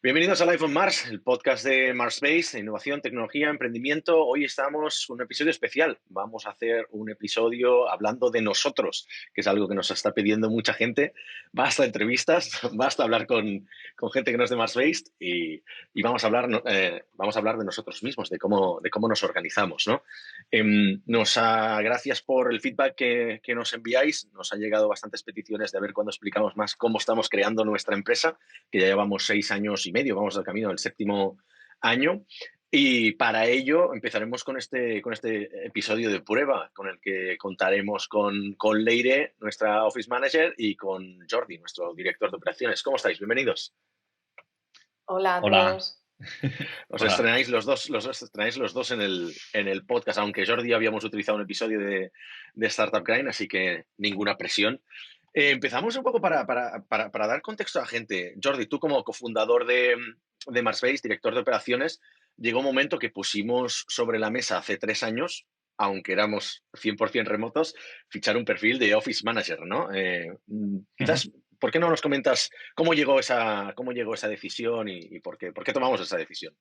Bienvenidos a Life on Mars, el podcast de MarsBase, de innovación, tecnología, emprendimiento. Hoy estamos en un episodio especial. Vamos a hacer un episodio hablando de nosotros, que es algo que nos está pidiendo mucha gente. Basta entrevistas, basta hablar con gente que no es de MarsBase y vamos a hablar, vamos a hablar de nosotros mismos, de cómo nos organizamos, ¿no? Gracias por el feedback que nos enviáis. Nos han llegado bastantes peticiones de ver cuándo explicamos más cómo estamos creando nuestra empresa, que ya llevamos 6 años y medio, vamos al camino del séptimo año. Y para ello empezaremos con este episodio de prueba, con el que contaremos con Leire, nuestra Office Manager, y con Jordi, nuestro director de operaciones. ¿Cómo estáis? Bienvenidos. Hola a Hola, todos. Os hola. estrenáis los dos estrenáis los dos en el podcast, aunque Jordi habíamos utilizado un episodio de Startup Grind, así que ninguna presión. Empezamos un poco para dar contexto a la gente. Jordi, tú como cofundador de Marsbase, director de operaciones, llegó un momento que pusimos sobre la mesa hace 3 años, aunque éramos 100% remotos, fichar un perfil de Office Manager, ¿no? Ujú. Quizás, ¿por qué no nos comentas cómo llegó esa decisión y por qué tomamos esa decisión?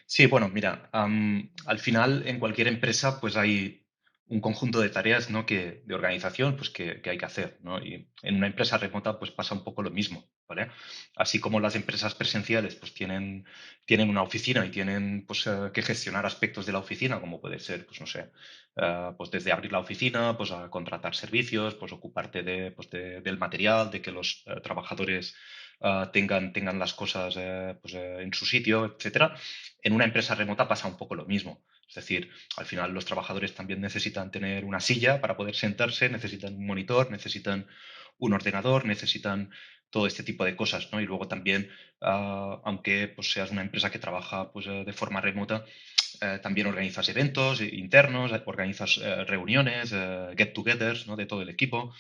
Sí, bueno, mira, al final en cualquier empresa pues hay un conjunto de tareas, ¿no? De organización pues que hay que hacer, ¿no? Y en una empresa remota pues pasa un poco lo mismo, ¿vale? Así como las empresas presenciales pues tienen una oficina y tienen pues que gestionar aspectos de la oficina, como puede ser, pues no sé, pues desde abrir la oficina, pues a contratar servicios, pues ocuparte del material, de que los trabajadores tengan las cosas en su sitio, etcétera. En una empresa remota pasa un poco lo mismo. Es decir, al final los trabajadores también necesitan tener una silla para poder sentarse, necesitan un monitor, necesitan un ordenador, necesitan todo este tipo de cosas, ¿no? Y luego también, aunque pues, seas una empresa que trabaja pues, de forma remota, también organizas eventos internos, organizas reuniones, get-togethers, ¿no? De todo el equipo.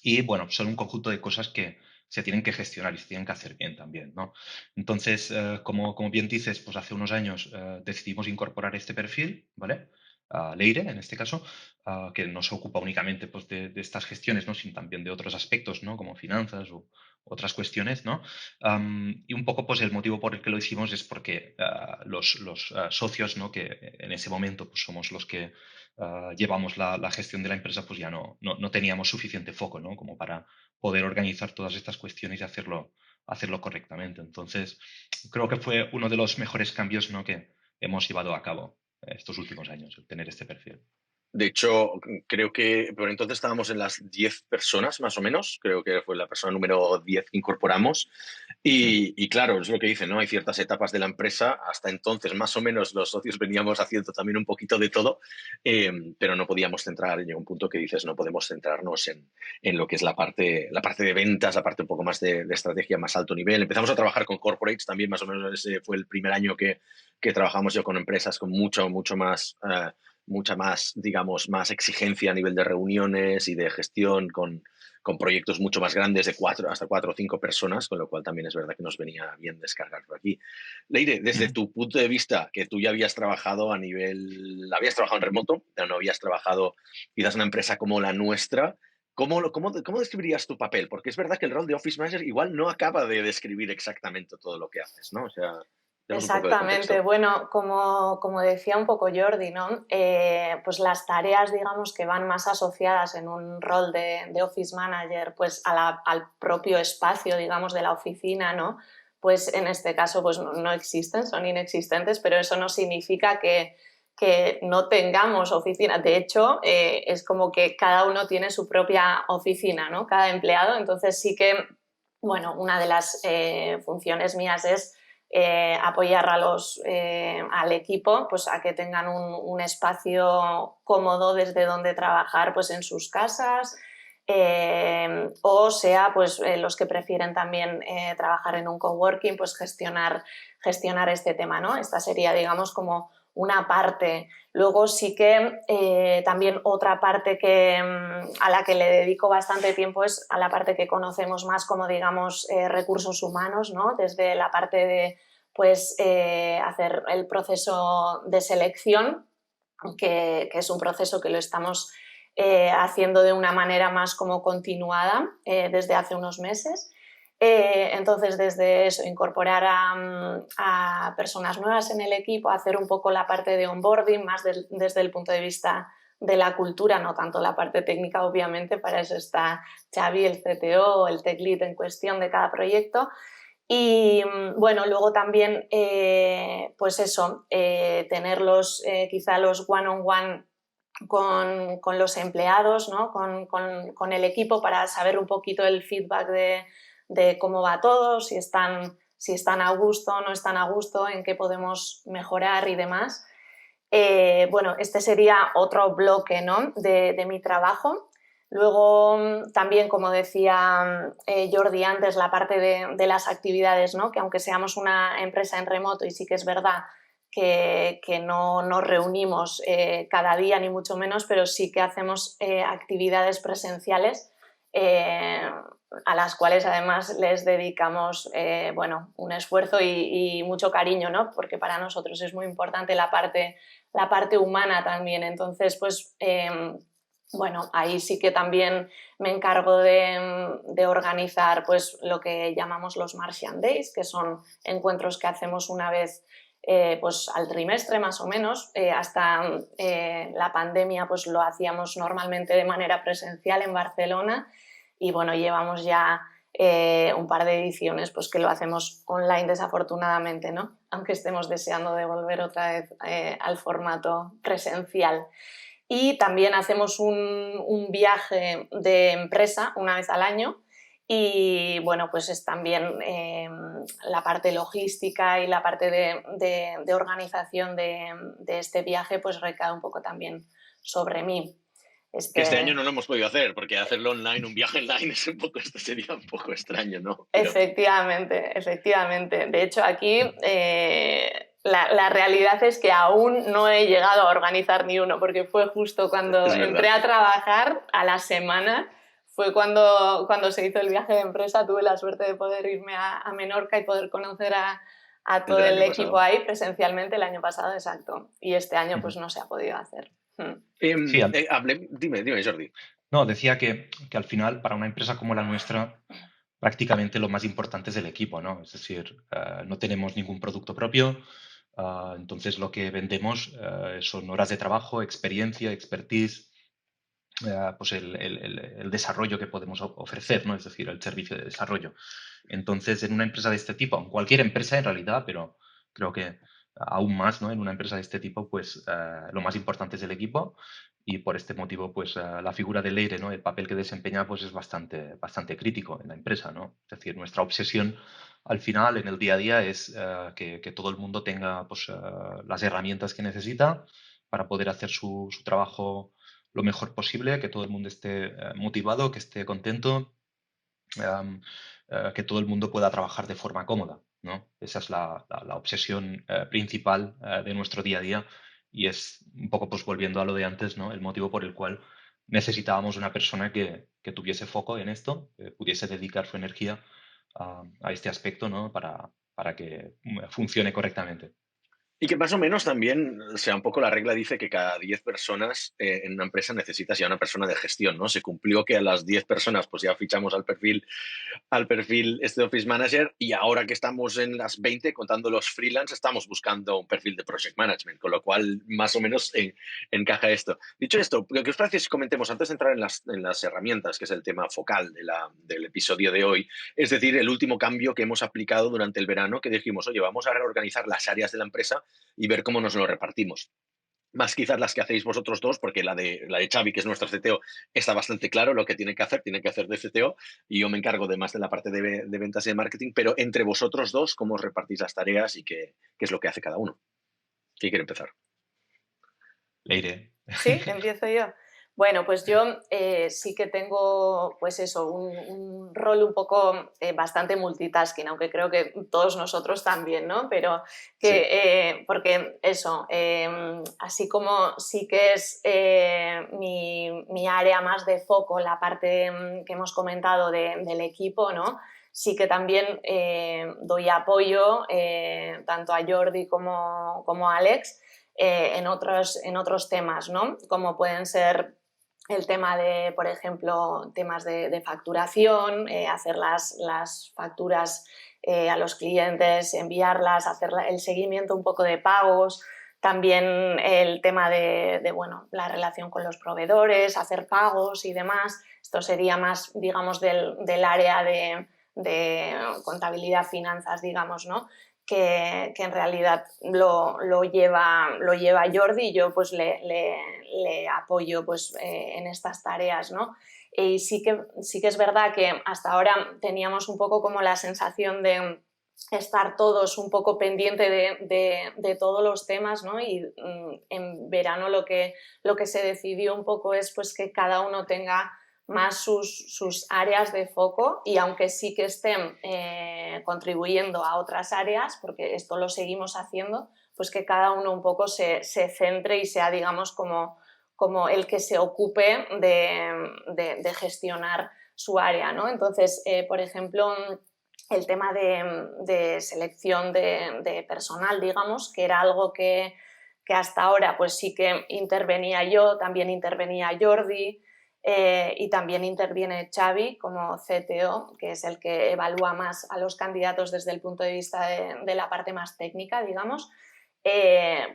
Y bueno, son un conjunto de cosas que se tienen que gestionar y se tienen que hacer bien también, ¿no? Entonces, como bien dices, pues hace unos años decidimos incorporar este perfil, ¿vale? Leire, en este caso, que no se ocupa únicamente pues, de estas gestiones, ¿no? Sino también de otros aspectos, ¿no? Como finanzas o otras cuestiones, ¿no? Y un poco, pues el motivo por el que lo hicimos es porque los socios, ¿no? Que en ese momento pues, somos los que llevamos la gestión de la empresa, pues ya no teníamos suficiente foco, ¿no? Como para poder organizar todas estas cuestiones y hacerlo correctamente. Entonces, creo que fue uno de los mejores cambios, ¿no? Que hemos llevado a cabo estos últimos años, el tener este perfil. De hecho, creo que por entonces estábamos en las 10 personas, más o menos. Creo que fue la persona número 10 que incorporamos. Mm. Y claro, es lo que dicen, ¿no? Hay ciertas etapas de la empresa. Hasta entonces, más o menos, los socios veníamos haciendo también un poquito de todo, pero no podíamos centrar. Llega un punto que dices, no podemos centrarnos en lo que es la parte de ventas, la parte un poco más de estrategia más alto nivel. Empezamos a trabajar con corporates también, más o menos ese fue el primer año que trabajamos yo con empresas con mucho más mucha más, digamos, más exigencia a nivel de reuniones y de gestión con proyectos mucho más grandes de hasta 4 o 5 personas, con lo cual también es verdad que nos venía bien descargar por aquí. Leire, desde Mm. tu punto de vista, que tú ya habías trabajado en remoto, pero no habías trabajado quizás en una empresa como la nuestra. ¿Cómo describirías tu papel? Porque es verdad que el rol de Office Manager igual no acaba de describir exactamente todo lo que haces, ¿no? O sea, tenemos un poco de Exactamente. contexto. Bueno, como decía un poco Jordi, ¿no? Pues las tareas, digamos, que van más asociadas en un rol de Office Manager, pues al propio espacio, digamos, de la oficina, ¿no? Pues en este caso, pues no existen, son inexistentes, pero eso no significa que no tengamos oficina. De hecho, es como que cada uno tiene su propia oficina, ¿no? Cada empleado. Entonces sí que, bueno, una de las funciones mías es apoyar al equipo pues, a que tengan un espacio cómodo desde donde trabajar pues, en sus casas, o sea, pues los que prefieren también trabajar en un coworking, pues gestionar este tema, ¿no? Esta sería, digamos, como una parte. Luego sí que también otra parte a la que le dedico bastante tiempo es a la parte que conocemos más como, digamos, recursos humanos, ¿no? Desde la parte de pues, hacer el proceso de selección, que es un proceso que lo estamos haciendo de una manera más como continuada desde hace unos meses. Entonces, desde eso, incorporar a personas nuevas en el equipo, hacer un poco la parte de onboarding, más desde el punto de vista de la cultura, no tanto la parte técnica, obviamente, para eso está Xavi, el CTO, el tech lead en cuestión de cada proyecto. Y bueno, luego también, pues eso, tener quizá los one-on-one con los empleados, ¿no? con el equipo para saber un poquito el feedback de cómo va todo, si están a gusto, no están a gusto, en qué podemos mejorar y demás. Bueno, este sería otro bloque, ¿no? de mi trabajo. Luego también, como decía Jordi antes, la parte de las actividades, ¿no? Que aunque seamos una empresa en remoto y sí que es verdad que no nos reunimos cada día ni mucho menos, pero sí que hacemos actividades presenciales a las cuales además les dedicamos bueno, un esfuerzo y mucho cariño, ¿no? Porque para nosotros es muy importante la parte humana también. Entonces, pues bueno, ahí sí que también me encargo de organizar pues, lo que llamamos los Martian Days, que son encuentros que hacemos una vez pues, al trimestre más o menos. Hasta la pandemia pues, lo hacíamos normalmente de manera presencial en Barcelona y bueno, llevamos ya un par de ediciones pues, que lo hacemos online desafortunadamente, ¿no? Aunque estemos deseando de volver otra vez al formato presencial. Y también hacemos un viaje de empresa una vez al año y bueno, pues es también la parte logística y la parte de organización de este viaje pues recae un poco también sobre mí. Que este año no lo hemos podido hacer, porque hacerlo online, un viaje online, esto sería un poco extraño, ¿no? Pero... Efectivamente, efectivamente. De hecho, aquí la realidad es que aún no he llegado a organizar ni uno, porque fue justo cuando entré a trabajar a la semana, fue cuando se hizo el viaje de empresa, tuve la suerte de poder irme a Menorca y poder conocer a todo el equipo ahí presencialmente el año pasado, exacto. Y este año pues no se ha podido hacer. Sí, dime, Jordi. No, decía que al final, para una empresa como la nuestra, prácticamente lo más importante es el equipo, ¿no? Es decir, no tenemos ningún producto propio, entonces lo que vendemos son horas de trabajo, experiencia, expertise, pues el desarrollo que podemos ofrecer, ¿no? Es decir, el servicio de desarrollo. Entonces, en una empresa de este tipo, en cualquier empresa en realidad, pero creo que aún más, ¿no? En una empresa de este tipo, pues lo más importante es el equipo y por este motivo, pues la figura del Leire, ¿no? El papel que desempeña, pues es bastante crítico en la empresa, ¿no? Es decir, nuestra obsesión al final, en el día a día, es que todo el mundo tenga pues, las herramientas que necesita para poder hacer su trabajo lo mejor posible, que todo el mundo esté motivado, que esté contento, que todo el mundo pueda trabajar de forma cómoda, ¿no? Esa es la obsesión principal de nuestro día a día y es un poco, pues volviendo a lo de antes, ¿no? El motivo por el cual necesitábamos una persona que tuviese foco en esto, que pudiese dedicar su energía a este aspecto, ¿no? Para que funcione correctamente. Y que más o menos también, o sea, un poco la regla dice que cada 10 personas en una empresa necesitas ya una persona de gestión, ¿no? Se cumplió que a las 10 personas pues ya fichamos al perfil este Office Manager y ahora que estamos en las 20, contando los freelance, estamos buscando un perfil de Project Management, con lo cual más o menos encaja esto. Dicho esto, ¿qué os parece si comentemos, antes de entrar en las herramientas, que es el tema focal del episodio de hoy, es decir, el último cambio que hemos aplicado durante el verano, que dijimos, oye, vamos a reorganizar las áreas de la empresa y ver cómo nos lo repartimos. Más quizás las que hacéis vosotros dos, porque la de Xavi, que es nuestro CTO, está bastante claro lo que tiene que hacer de CTO, y yo me encargo de más de la parte de ventas y de marketing, pero entre vosotros dos, ¿cómo os repartís las tareas y qué es lo que hace cada uno? ¿Quién quiere empezar? Leire. Sí, empiezo yo. Bueno, pues yo sí que tengo, pues eso, un rol un poco bastante multitasking, aunque creo que todos nosotros también, ¿no? Pero que, sí. Porque eso, así como sí que es mi área más de foco, la parte que hemos comentado del equipo, ¿no? Sí que también doy apoyo tanto a Jordi como a Alex en otros temas, ¿no? Como pueden ser el tema de, por ejemplo, temas de facturación, hacer las facturas a los clientes, enviarlas, hacer el seguimiento un poco de pagos, también el tema bueno, la relación con los proveedores, hacer pagos y demás. Esto sería más, digamos, del área de contabilidad, finanzas, digamos, ¿no? Que en realidad lo lleva Jordi y yo pues le apoyo pues, en estas tareas, ¿no? Y sí que es verdad que hasta ahora teníamos un poco como la sensación de estar todos un poco pendiente de todos los temas, ¿no? Y en verano lo que se decidió un poco es pues, que cada uno tenga más sus áreas de foco, y aunque sí que estén contribuyendo a otras áreas, porque esto lo seguimos haciendo, pues que cada uno un poco se centre y sea, digamos, como el que se ocupe de gestionar su área, ¿no? Entonces, por ejemplo, el tema de selección de personal, digamos, que era algo que hasta ahora pues sí que intervenía yo, también intervenía Jordi, y también interviene Xavi como CTO, que es el que evalúa más a los candidatos desde el punto de vista de la parte más técnica, digamos.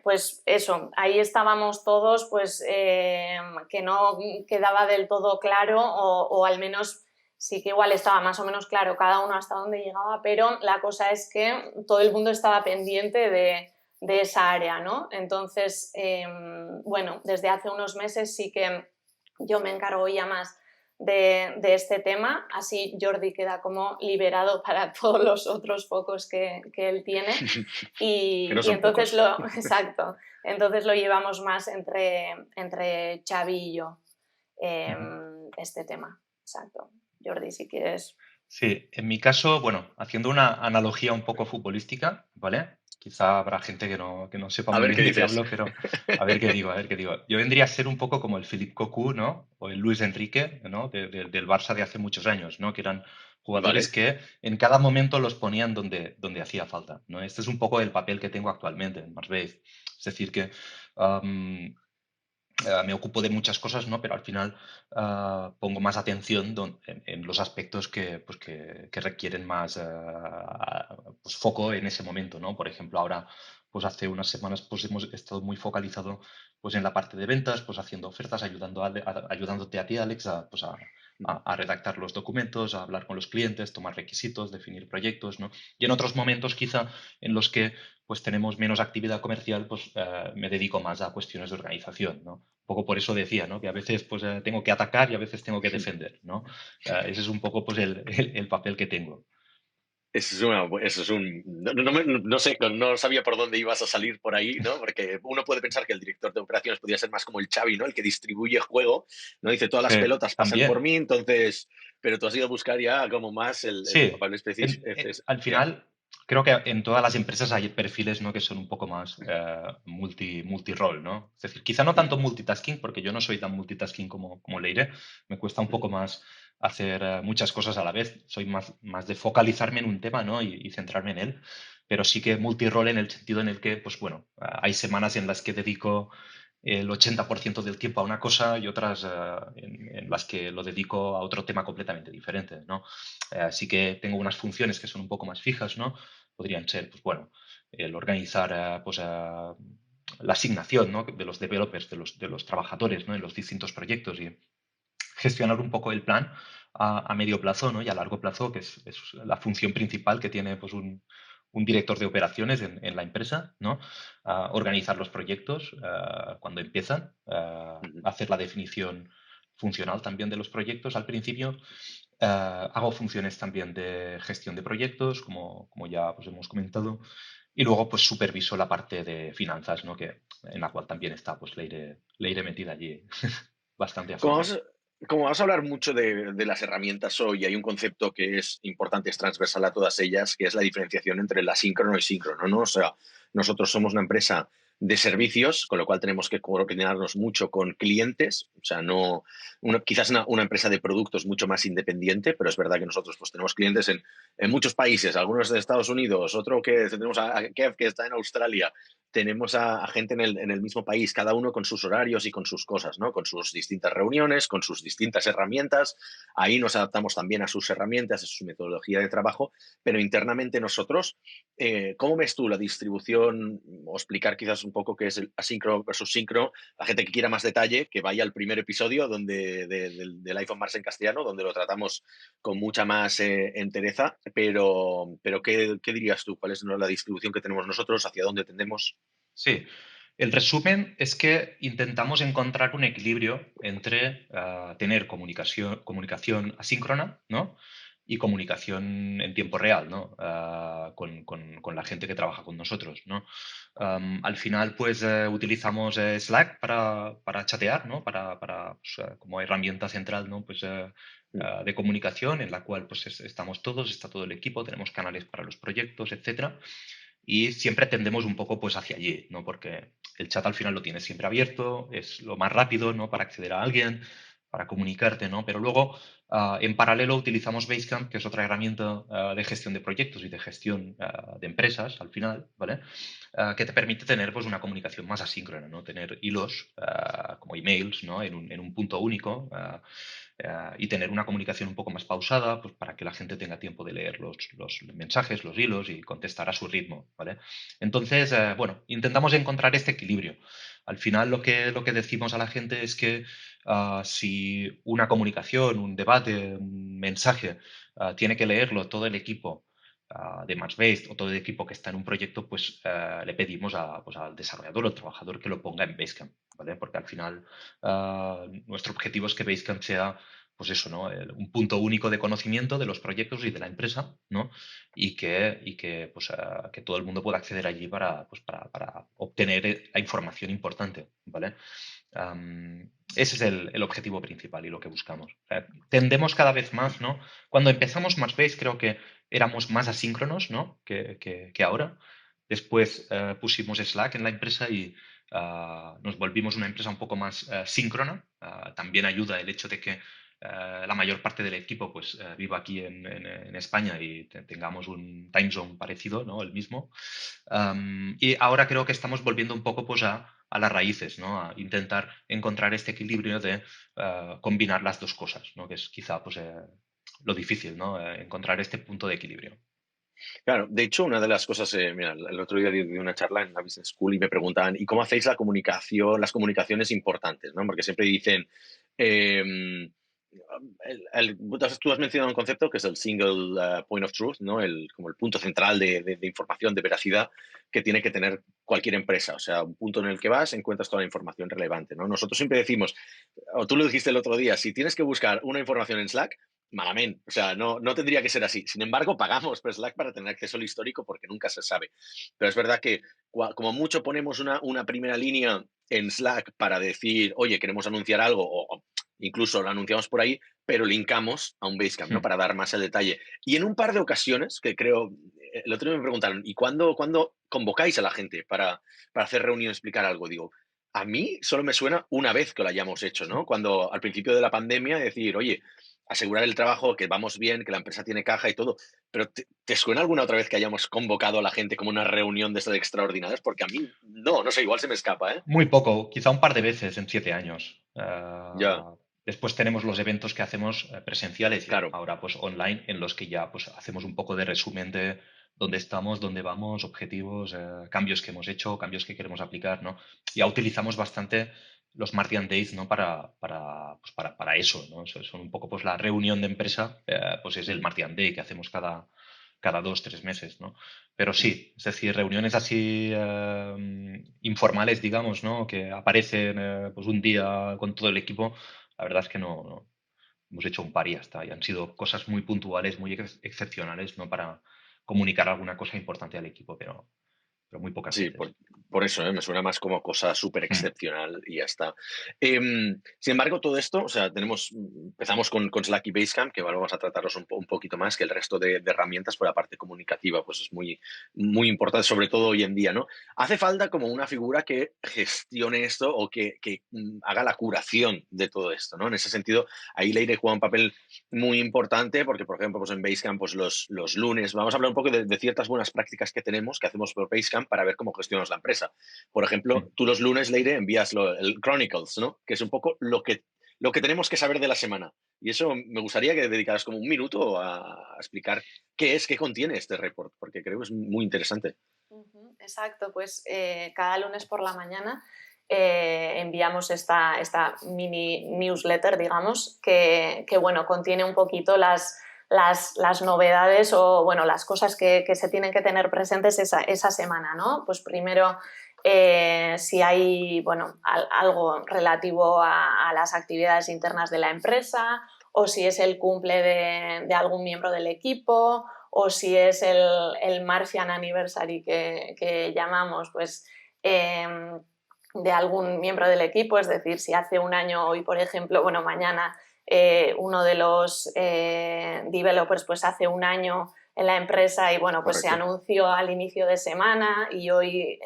Pues eso, ahí estábamos todos, pues que no quedaba del todo claro, o al menos sí que igual estaba más o menos claro cada uno hasta dónde llegaba, pero la cosa es que todo el mundo estaba pendiente de esa área, ¿no? Entonces, bueno, desde hace unos meses sí que yo me encargo ya más de este tema, así Jordi queda como liberado para todos los otros focos que él tiene, Que no y son entonces pocos. exacto, entonces lo llevamos más entre Xavi y yo, Ujú. este tema, exacto. Jordi, si quieres. Sí, en mi caso, bueno, haciendo una analogía un poco futbolística, ¿vale? Quizá habrá gente que no sepa A muy ver bien qué de qué dices. hablo, pero a ver qué digo, a ver qué digo. Yo vendría a ser un poco como el Philippe Cocu, ¿no? O el Luis Enrique, ¿no? Del Barça de hace muchos años, ¿no? Que eran jugadores Vale. que en cada momento los ponían donde hacía falta, ¿no? Este es un poco el papel que tengo actualmente en Marbella. Es decir, que me ocupo de muchas cosas, ¿no? Pero al final pongo más atención en los aspectos que requieren más pues foco en ese momento, ¿no? Por ejemplo, ahora, pues hace unas semanas, pues hemos estado muy focalizado pues en la parte de ventas, pues haciendo ofertas, ayudándote a ti, Alex, a redactar los documentos, a hablar con los clientes, tomar requisitos, definir proyectos, ¿no? Y en otros momentos quizá en los que pues tenemos menos actividad comercial, pues me dedico más a cuestiones de organización, ¿no? Un poco por eso decía, ¿no? Que a veces pues tengo que atacar y a veces tengo que defender, ¿no? Ese es un poco pues el papel que tengo. Eso es un, no sé, no sabía por dónde ibas a salir por ahí, ¿no? Porque uno puede pensar que el director de operaciones podría ser más como el Xavi, ¿no? El que distribuye juego, ¿no? Dice, todas las Sí, pelotas pasan por también. mí, entonces, pero tú has ido a buscar ya como más el Sí, papel específico. al final creo que en todas las empresas hay perfiles, ¿no? Que son un poco más multirol, ¿no? Es decir, quizá no tanto multitasking, porque yo no soy tan multitasking como Leire, me cuesta un poco más hacer muchas cosas a la vez, soy más de focalizarme en un tema, ¿no? Y centrarme en él, pero sí que multirol en el sentido en el que, pues bueno, hay semanas en las que dedico el 80% del tiempo a una cosa y otras en las que lo dedico a otro tema completamente diferente, ¿no? Sí que tengo unas funciones que son un poco más fijas, ¿no? Podrían ser, pues bueno, el organizar la asignación, ¿no? De los developers, de los trabajadores, ¿no? En los distintos proyectos y gestionar un poco el plan a medio plazo, ¿no? Y a largo plazo, que es la función principal que tiene pues, un director de operaciones en la empresa, ¿no? Organizar los proyectos cuando empiezan, hacer la definición funcional también de los proyectos al principio. Hago funciones también de gestión de proyectos, como ya pues, hemos comentado, y luego pues superviso la parte de finanzas, ¿no? En la cual también está pues Leire metida allí bastante a Como fondo. vamos, como vamos a hablar mucho de las herramientas hoy, hay un concepto que es importante, es transversal a todas ellas, que es la diferenciación entre el asíncrono y síncrono, ¿no? O sea, nosotros somos una empresa de servicios, con lo cual tenemos que coordinarnos mucho con clientes, o sea, no, quizás una empresa de productos mucho más independiente, pero es verdad que nosotros pues, tenemos clientes en muchos países, algunos de Estados Unidos, otro que tenemos a Kev que está en Australia, tenemos a gente en el mismo país, cada uno con sus horarios y con sus cosas, ¿no? Con sus distintas reuniones, con sus distintas herramientas. Ahí nos adaptamos también a sus herramientas, a su metodología de trabajo, pero internamente nosotros, ¿cómo ves tú la distribución? O explicar quizás un poco qué es el asíncrono versus síncrono. La gente que quiera más detalle, que vaya al primer episodio del iPhone Mars en castellano, donde lo tratamos con mucha más entereza, pero ¿qué dirías tú? ¿Cuál es, ¿no?, la distribución que tenemos nosotros? ¿Hacia dónde tendemos? Sí, el resumen es que intentamos encontrar un equilibrio entre tener comunicación asíncrona, ¿no? Y comunicación en tiempo real, ¿no? Con la gente que trabaja con nosotros, ¿no? Al final, pues utilizamos Slack para chatear, ¿no? Pues, como herramienta central, ¿no? Pues Mm. de comunicación en la cual pues estamos todos, está todo el equipo, tenemos canales para los proyectos, etcétera. Y siempre tendemos un poco pues hacia allí, ¿no? Porque el chat al final lo tienes siempre abierto, es lo más rápido, ¿no? Para acceder a alguien, para comunicarte, ¿no? Pero luego, en paralelo, utilizamos Basecamp, que es otra herramienta de gestión de proyectos y de gestión de empresas, al final, ¿vale? Que te permite tener pues una comunicación más asíncrona, ¿no? Tener hilos como emails, ¿no? En un punto único y tener una comunicación un poco más pausada, pues para que la gente tenga tiempo de leer los mensajes, los hilos y contestar a su ritmo, ¿vale? Entonces, bueno, intentamos encontrar este equilibrio. Al final lo que decimos a la gente es que si una comunicación, un debate, un mensaje tiene que leerlo todo el equipo de Match-Based o todo el equipo que está en un proyecto, pues le pedimos pues, al desarrollador o al trabajador que lo ponga en Basecamp, ¿vale? Porque al final nuestro objetivo es que Basecamp sea, pues eso, ¿no? Un punto único de conocimiento de los proyectos y de la empresa, ¿no? Pues, que todo el mundo pueda acceder allí para obtener la información importante, ¿vale? Ese es el objetivo principal y lo que buscamos. Tendemos cada vez más, ¿no? Cuando empezamos Matchbase creo que éramos más asíncronos, ¿no? Que ahora. Después pusimos Slack en la empresa y nos volvimos una empresa un poco más síncrona. También ayuda el hecho de que la mayor parte del equipo pues viva aquí en España y tengamos un time zone parecido, ¿no? El mismo. Y ahora creo que estamos volviendo un poco pues a las raíces, ¿no? A intentar encontrar este equilibrio de combinar las dos cosas, ¿no? Que es quizá pues lo difícil, ¿no? Encontrar este punto de equilibrio. Claro, de hecho, una de las cosas, mira, el otro día di una charla en la Business School y me preguntaban, ¿y cómo hacéis la comunicación, las comunicaciones importantes, ¿no? Porque siempre dicen, em, tú has mencionado un concepto que es el single point of truth, ¿no? Como el punto central de información, de veracidad que tiene que tener cualquier empresa. O sea, un punto en el que vas, encuentras toda la información relevante, ¿no? Nosotros siempre decimos, o tú lo dijiste el otro día, si tienes que buscar una información en Slack, malamente, o sea, no tendría que ser así. Sin embargo, pagamos por Slack para tener acceso al histórico porque nunca se sabe. Pero es verdad que como mucho ponemos una primera línea en Slack para decir, oye, queremos anunciar algo o incluso lo anunciamos por ahí, pero linkamos a un Basecamp, ¿no? Hmm. Para dar más el detalle. Y en un par de ocasiones, que creo, el otro día me preguntaron, ¿y cuándo convocáis a la gente para hacer reunión y explicar algo? Digo, a mí solo me suena una vez que lo hayamos hecho, ¿no? Cuando al principio de la pandemia decir, oye, asegurar el trabajo, que vamos bien, que la empresa tiene caja y todo. Pero ¿te suena alguna otra vez que hayamos convocado a la gente como una reunión de estas extraordinarias? Porque a mí no sé, igual se me escapa, ¿eh? Muy poco, quizá un par de veces en 7 años. Ya, Después tenemos los eventos que hacemos presenciales y claro. ahora pues online en los que ya pues hacemos un poco de resumen de dónde estamos, dónde vamos, objetivos, cambios que hemos hecho, cambios que queremos aplicar, ¿no? Ya utilizamos bastante los Martian Days, ¿no? Para eso, ¿no? Son un poco pues la reunión de empresa, pues es el Mm, Martian Day que hacemos cada 2, 3 meses, ¿no? Pero mm. sí, es decir, reuniones así informales, digamos, ¿no? Que aparecen pues un día con todo el equipo, la verdad es que no. Hemos hecho un par y ya está. Y han sido cosas muy puntuales, muy excepcionales, ¿no? Para comunicar alguna cosa importante al equipo, pero muy pocas Sí, veces. por eso, ¿eh? Me suena más como cosa súper Hmm. excepcional y ya está. Sin embargo, todo esto, o sea, empezamos con Slack y Basecamp, que ahora vamos a tratarlos un poquito más que el resto de herramientas, por la parte comunicativa, pues es muy importante, sobre todo hoy en día, ¿no? Hace falta como una figura que gestione esto o que haga la curación de todo esto, ¿no? En ese sentido, ahí Leire juega un papel muy importante porque, por ejemplo, pues en Basecamp, pues los lunes, vamos a hablar un poco de ciertas buenas prácticas que tenemos, que hacemos por Basecamp para ver cómo gestionamos la empresa. empresa. Por ejemplo, tú los lunes, Leire, envías el Chronicles, ¿no? Que es un poco lo que tenemos que saber de la semana. Y eso me gustaría que dedicaras como un minuto a explicar qué contiene este report, porque creo que es muy interesante. Exacto, pues cada lunes por la mañana enviamos esta mini newsletter, digamos, que bueno, contiene un poquito las novedades o bueno, las cosas que se tienen que tener presentes esa semana, ¿no? Pues primero, si hay bueno, algo relativo a las actividades internas de la empresa o si es el cumple de algún miembro del equipo o si es el Martian Anniversary que llamamos, pues de algún miembro del equipo, es decir, si hace un año hoy, por ejemplo, bueno, mañana uno de los developers pues hace un año en la empresa y bueno, pues se anunció al inicio de semana y hoy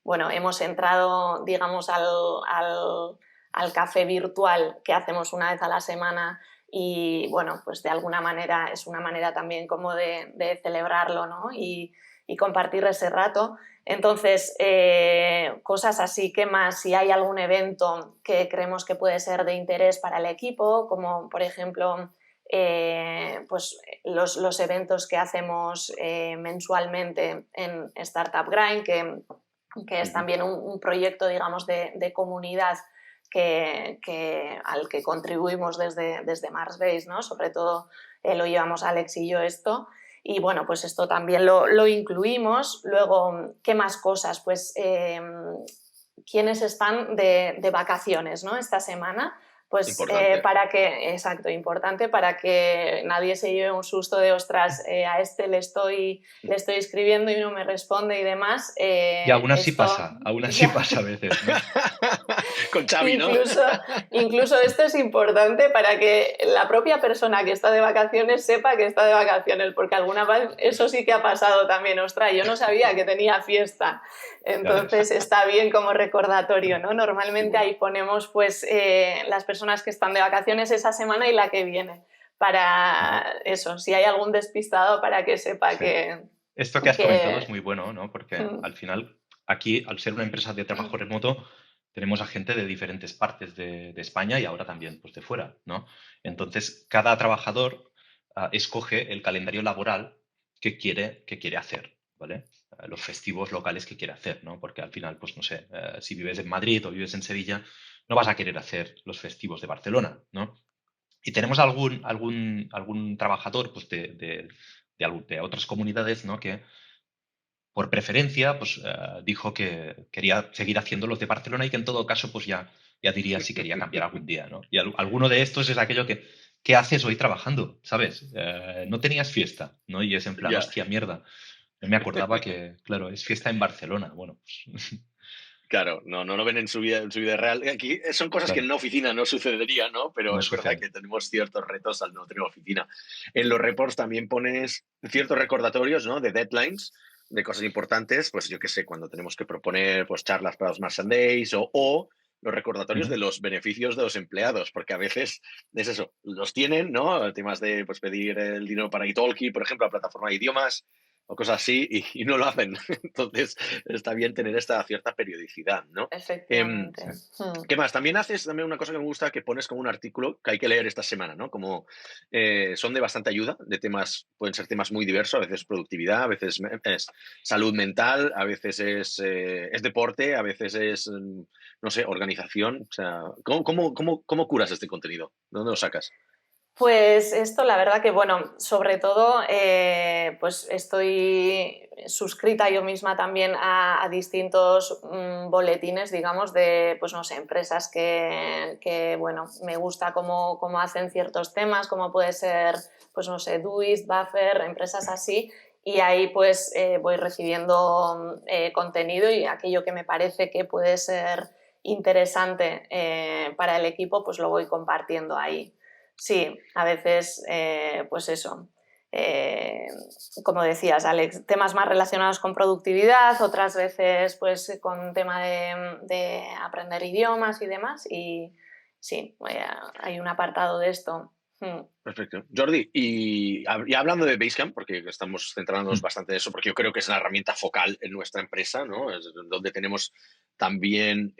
bueno, hemos entrado, digamos, al café virtual que hacemos una vez a la semana y bueno, pues de alguna manera es una manera también como de celebrarlo, ¿no? Y compartir ese rato. Entonces, cosas así, ¿qué más? Si hay algún evento que creemos que puede ser de interés para el equipo, como por ejemplo pues los eventos que hacemos mensualmente en Startup Grind, que es también un proyecto, digamos, de comunidad al que contribuimos desde Marsbase, ¿no? Sobre todo lo llevamos Alex y yo esto. Y bueno, pues esto también lo incluimos. Luego, ¿qué más cosas? Pues quiénes están de vacaciones, ¿no? Esta semana. Pues exacto, importante para que nadie se lleve un susto de ostras, a este le estoy escribiendo y no me responde y demás. Y aún así pasa a veces, ¿no? Con Xavi, ¿no? Incluso esto es importante para que la propia persona que está de vacaciones sepa que está de vacaciones, porque alguna vez eso sí que ha pasado también, ostras, yo no sabía que tenía fiesta. Entonces está bien como recordatorio, ¿no? Normalmente ahí ponemos pues las personas que están de vacaciones esa semana y la que viene, para eso, si hay algún despistado para que sepa que... Esto que has comentado es muy bueno, ¿no? Porque al final, aquí, al ser una empresa de trabajo remoto, tenemos a gente de diferentes partes de España y ahora también pues, de fuera, ¿no? Entonces, cada trabajador escoge el calendario laboral que quiere hacer, ¿vale? Los festivos locales que quiere hacer, ¿no? Porque al final, pues no sé, si vives en Madrid o vives en Sevilla, no vas a querer hacer los festivos de Barcelona, ¿no? Y tenemos algún trabajador pues, de otras comunidades, ¿no? Que por preferencia pues, dijo que quería seguir haciendo los de Barcelona y que en todo caso pues ya diría si quería cambiar algún día, ¿no? Y alguno de estos es aquello que ¿qué haces hoy trabajando? ¿Sabes? No tenías fiesta, ¿no? Y es en plan, hostia, mierda. No me acordaba que, claro, es fiesta en Barcelona. Bueno, pues... Claro, no lo ven en su vida real. Aquí son cosas que en una oficina no sucederían, ¿no? Pero No es verdad sucede. que tenemos ciertos retos al no tener oficina. En los reports también pones ciertos recordatorios, ¿no? De deadlines, de cosas importantes, pues yo qué sé, cuando tenemos que proponer pues charlas para los Martian Days o los recordatorios de los beneficios de los empleados, porque a veces es eso, los tienen, ¿no? Temas de pues, pedir el dinero para Italki, por ejemplo, la plataforma de idiomas, o cosas así, y no lo hacen. Entonces, está bien tener esta cierta periodicidad, ¿no? Efectivamente. ¿Qué más? También haces también una cosa que me gusta, que pones como un artículo que hay que leer esta semana, ¿no? Como son de bastante ayuda, de temas, pueden ser temas muy diversos, a veces productividad, a veces es salud mental, a veces es deporte, a veces es, no sé, organización. O sea, ¿cómo curas este contenido? ¿De dónde lo sacas? Pues esto, la verdad que, bueno, sobre todo, pues estoy suscrita yo misma también a distintos boletines, digamos, de, pues no sé, empresas que bueno, me gusta cómo hacen ciertos temas, como puede ser, pues no sé, Doist, Buffer, empresas así, y ahí pues voy recibiendo contenido y aquello que me parece que puede ser interesante para el equipo, pues lo voy compartiendo ahí. Sí, a veces, pues eso, como decías, Alex, temas más relacionados con productividad, otras veces pues con tema de aprender idiomas y demás, y sí, hay un apartado de esto. Mm, Perfecto. Jordi, y hablando de Basecamp, porque estamos centrándonos Mm. bastante en eso, porque yo creo que es la herramienta focal en nuestra empresa, ¿no? Es donde tenemos también,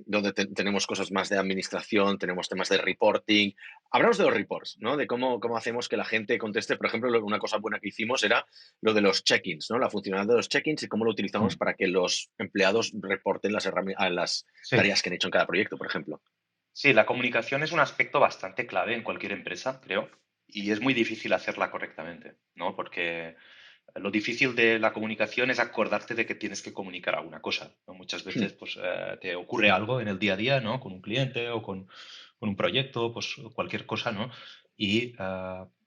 donde tenemos cosas más de administración, tenemos temas de reporting. Hablamos de los reports, ¿no? De cómo hacemos que la gente conteste. Por ejemplo, una cosa buena que hicimos era lo de los check-ins, ¿no? La funcionalidad de los check-ins y cómo lo utilizamos Mm. para que los empleados reporten las Sí. tareas que han hecho en cada proyecto, por ejemplo. Sí, la comunicación es un aspecto bastante clave en cualquier empresa, creo, y es muy difícil hacerla correctamente, ¿no? Porque lo difícil de la comunicación es acordarte de que tienes que comunicar alguna cosa, ¿no? Muchas veces pues, te ocurre algo en el día a día, ¿no? Con un cliente o con un proyecto, pues cualquier cosa, ¿no? Y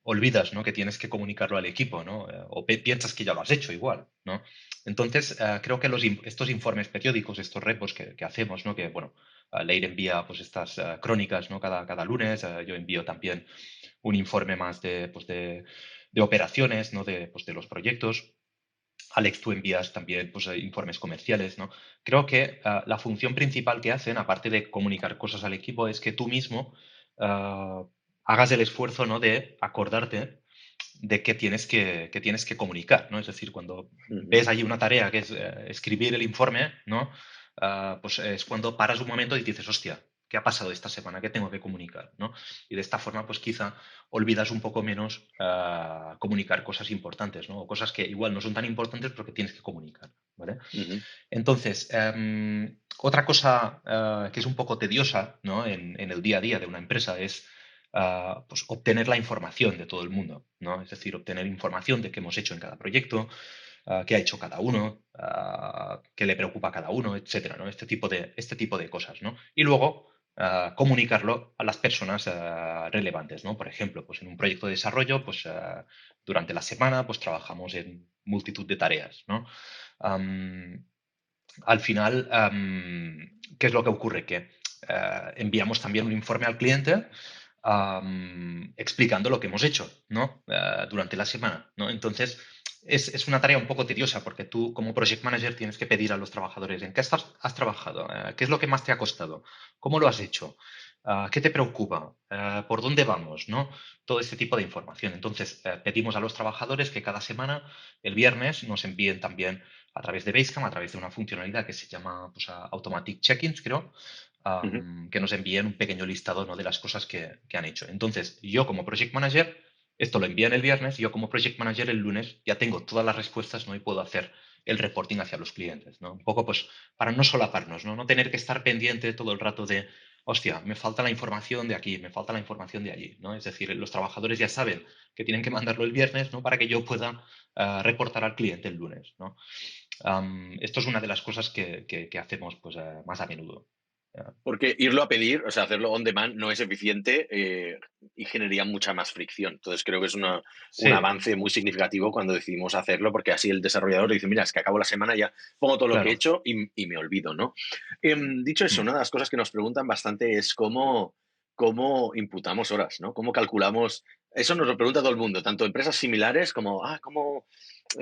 olvidas, ¿no? Que tienes que comunicarlo al equipo, ¿no? O piensas que ya lo has hecho igual, ¿no? Entonces, creo que estos informes periódicos, estos repos que hacemos, ¿no? Que, bueno, Leir envía pues estas crónicas, ¿no? Cada lunes, yo envío también un informe más de operaciones, ¿no? Pues, de los proyectos. Alex, tú envías también pues, informes comerciales, ¿no? Creo que la función principal que hacen, aparte de comunicar cosas al equipo, es que tú mismo ah, hagas el esfuerzo, ¿no? De acordarte de qué tienes que comunicar, ¿no? Es decir, cuando Ujú, ves ahí una tarea que es escribir el informe, ¿no? Pues es cuando paras un momento y dices, hostia, ¿qué ha pasado esta semana? ¿Qué tengo que comunicar? ¿No? Y de esta forma, pues quizá olvidas un poco menos comunicar cosas importantes, ¿no? O cosas que igual no son tan importantes, pero que tienes que comunicar, ¿vale? ujú, Entonces, otra cosa que es un poco tediosa, ¿no? En el día a día de una empresa es pues obtener la información de todo el mundo, ¿no? Es decir, obtener información de qué hemos hecho en cada proyecto, qué ha hecho cada uno, qué le preocupa a cada uno, etcétera, ¿no? Este tipo de cosas, ¿no? Y luego comunicarlo a las personas relevantes, ¿no? Por ejemplo, pues en un proyecto de desarrollo, pues durante la semana, pues trabajamos en multitud de tareas, ¿no? Am, Al final, ¿qué es lo que ocurre? Que enviamos también un informe al cliente explicando lo que hemos hecho, ¿no? Durante la semana, ¿no? Entonces, es una tarea un poco tediosa porque tú, como project manager, tienes que pedir a los trabajadores en qué has trabajado, qué es lo que más te ha costado, cómo lo has hecho, qué te preocupa, por dónde vamos, ¿no? Todo este tipo de información. Entonces, pedimos a los trabajadores que cada semana, el viernes, nos envíen también a través de Basecamp, a través de una funcionalidad que se llama pues, Automatic Check-ins, creo, ujú. que nos envíen un pequeño listado, ¿no? De las cosas que han hecho. Entonces, yo como Project Manager, esto lo envían el viernes, yo como Project Manager el lunes ya tengo todas las respuestas, ¿no? Y puedo hacer el reporting hacia los clientes, ¿no? Un poco pues para no solaparnos, ¿no? No tener que estar pendiente todo el rato de, hostia, me falta la información de aquí, me falta la información de allí, ¿no? Es decir, los trabajadores ya saben que tienen que mandarlo el viernes, ¿no? Para que yo pueda reportar al cliente el lunes, ¿no? Esto es una de las cosas que hacemos pues, más a menudo. Porque irlo a pedir, o sea, hacerlo on demand no es eficiente y generaría mucha más fricción. Entonces creo que es un Sí, avance muy significativo cuando decidimos hacerlo, porque así el desarrollador dice, mira, es que acabo la semana, ya pongo todo lo que he claro. hecho y me olvido, ¿no? Dicho eso, Mm, una de las cosas que nos preguntan bastante es cómo imputamos horas, ¿no? ¿Cómo calculamos? Eso nos lo pregunta todo el mundo, tanto empresas similares como, cómo